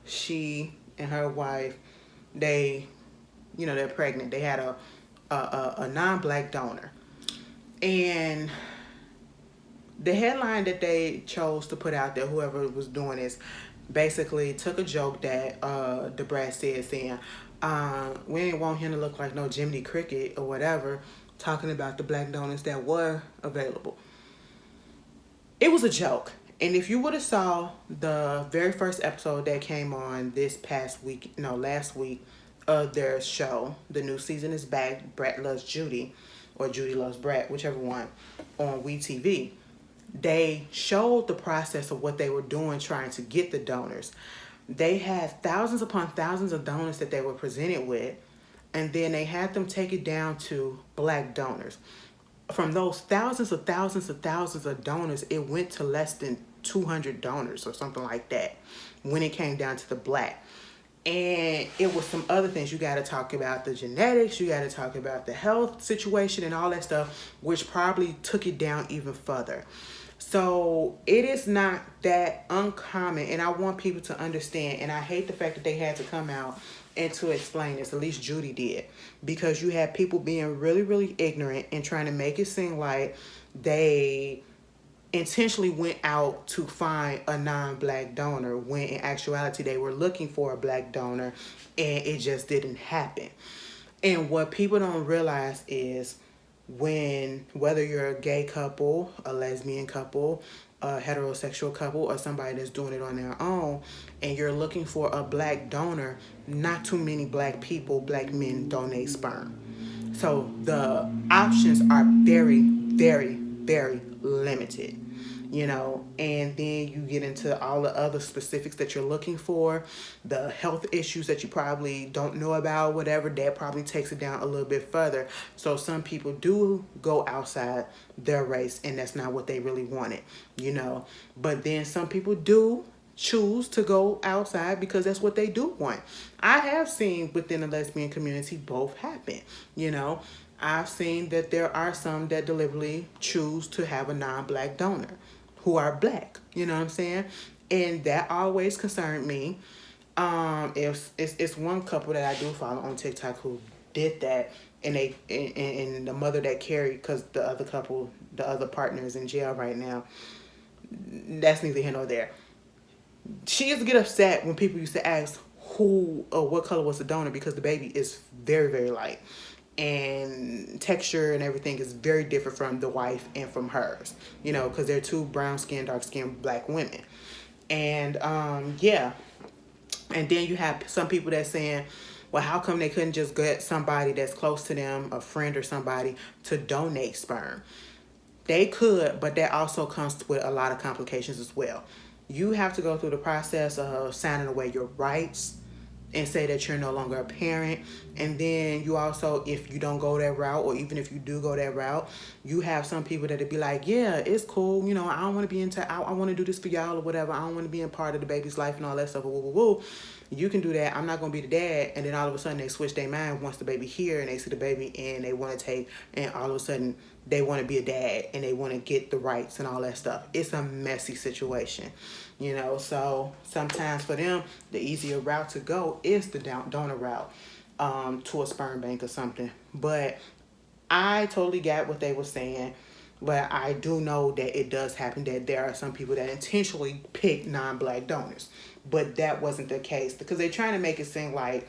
she and her wife, they're pregnant. They had a non-black donor. And the headline that they chose to put out there, whoever was doing this, basically took a joke that Da said, saying, we ain't want him to look like no Jiminy Cricket or whatever, talking about the black donors that were available. It was a joke. And if you would have saw the very first episode that came on last week of their show, the new season is back, Brat Loves Judy, or Judy Loves Brat, whichever one, on WeTV. They showed the process of what they were doing trying to get the donors. They had thousands upon thousands of donors that they were presented with, and then they had them take it down to black donors. From those thousands of thousands of thousands of donors, it went to less than 200 donors or something like that when it came down to the black. And it was some other things. You got to talk about the genetics, you got to talk about the health situation and all that stuff, which probably took it down even further. So it is not that uncommon, and I want people to understand, and I hate the fact that they had to come out and to explain this, at least Judy did, because you had people being really, really ignorant and trying to make it seem like they intentionally went out to find a non-black donor when in actuality they were looking for a black donor and it just didn't happen. And what people don't realize is whether you're a gay couple, a lesbian couple, a heterosexual couple, or somebody that's doing it on their own, and you're looking for a black donor, not too many black people, black men donate sperm. So the options are very, very, very limited, and then you get into all the other specifics that you're looking for, the health issues that you probably don't know about, whatever, that probably takes it down a little bit further. So some people do go outside their race, and that's not what they really wanted, but then some people do choose to go outside because that's what they do want. I have seen within the lesbian community both happen. I've seen that there are some that deliberately choose to have a non-black donor who are black. You know what I'm saying? And that always concerned me. It's one couple that I do follow on TikTok who did that, and and the mother that carried, because the other partner is in jail right now. That's neither here nor there. She used to get upset when people used to ask who or what color was the donor, because the baby is very, very light, and texture and everything is very different from the wife and from hers, because they're two brown skinned, dark skinned black women. And yeah. And then you have some people that's saying, well, how come they couldn't just get somebody that's close to them, a friend or somebody, to donate sperm? They could, but that also comes with a lot of complications as well. You have to go through the process of signing away your rights and say that you're no longer a parent. And then you also, if you don't go that route, or even if you do go that route, you have some people that'll be like, yeah, it's cool. I don't want to be I want to do this for y'all or whatever. I don't want to be a part of the baby's life and all that stuff. Woo, woo, woo. You can do that. I'm not going to be the dad. And then all of a sudden they switch their mind once the baby here and they see the baby and they want to take, and all of a sudden they want to be a dad and they want to get the rights and all that stuff. It's a messy situation, so sometimes for them, the easier route to go is the donor route, to a sperm bank or something. But I totally got what they were saying. But I do know that it does happen, that there are some people that intentionally pick non-black donors. But that wasn't the case, because they're trying to make it seem like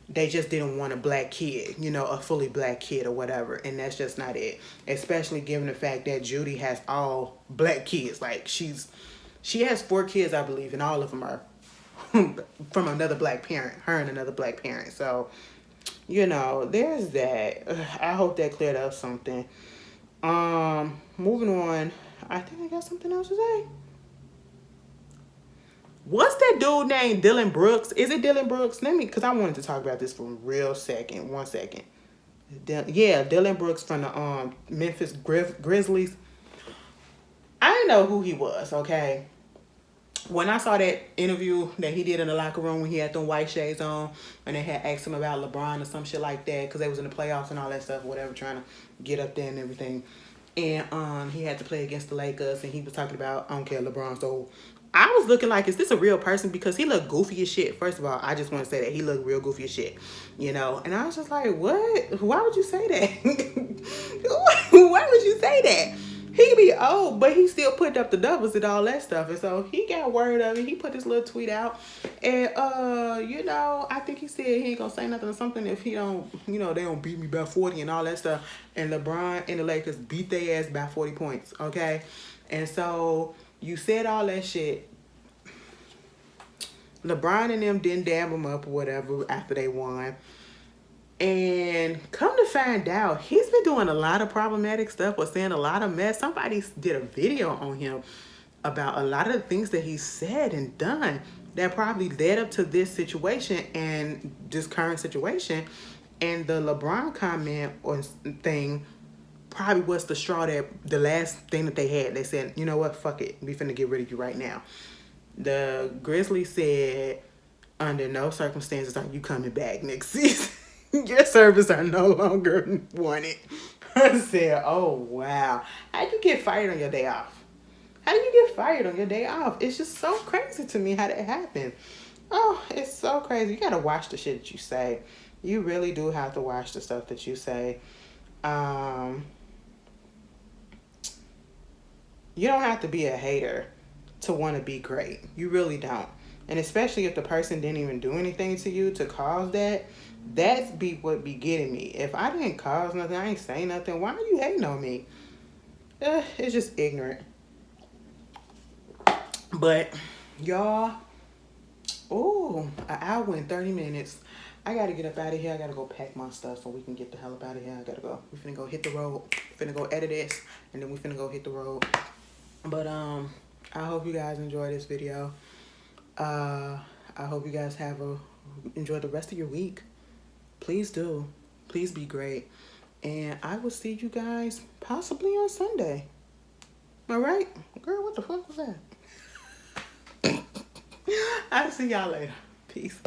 they just didn't want a black kid, a fully black kid or whatever. And that's just not it. Especially given the fact that Judy has all black kids. Like, she has 4 kids, I believe, and all of them are from another black parent, her and another black parent. So, there's that. I hope that cleared up something. Moving on. I think I got something else to say. What's that dude named Dylan Brooks? Is it Dylan Brooks? Because I wanted to talk about this for a real second. 1 second. Dylan Brooks from the Memphis Grizzlies. I didn't know who he was, okay? When I saw that interview that he did in the locker room when he had them white shades on, and they had asked him about LeBron or some shit like that, because they was in the playoffs and all that stuff, whatever, trying to get up there and everything. And he had to play against the Lakers, and he was talking about, I don't care, LeBron. So I was looking like, is this a real person? Because he looked goofy as shit. First of all, I just want to say that he looked real goofy as shit, And I was just like, what? Why would you say that? Why would you say that? He could be old, but he still put up the doubles and all that stuff. And so he got word of it. He put this little tweet out. And, I think he said he ain't going to say nothing or something if he don't, they don't beat me by 40 and all that stuff. And LeBron and the Lakers beat their ass by 40 points, okay? And so you said all that shit. LeBron and them didn't dab him up or whatever after they won. And come to find out, he's been doing a lot of problematic stuff or saying a lot of mess. Somebody did a video on him about a lot of the things that he said and done that probably led up to this situation and this current situation. And the LeBron comment or thing probably was the straw, that the last thing that they had. They said, you know what, fuck it, we finna get rid of you right now. The Grizzlies said, under no circumstances are you coming back next season. Your services are no longer wanted. I said, oh wow, how'd you get fired on your day off? How do you get fired on your day off? It's just so crazy to me how that happened. Oh, it's so crazy. You gotta watch the shit that you say. You really do have to watch the stuff that you say. You don't have to be a hater to want to be great. You really don't. And especially if the person didn't even do anything to you to cause that, that's what be getting me. If I didn't cause nothing, I ain't saying nothing, why are you hating on me? It's just ignorant. But y'all, an hour and 30 minutes. I gotta get up out of here. I gotta go pack my stuff so we can get the hell up out of here. I gotta go. We finna go hit the road. Finna go edit this, and then we finna go hit the road. But I hope you guys enjoy this video. I hope you guys enjoy the rest of your week. Please do. Please be great. And I will see you guys possibly on Sunday. All right? Girl, what the fuck was that? I'll see y'all later. Peace.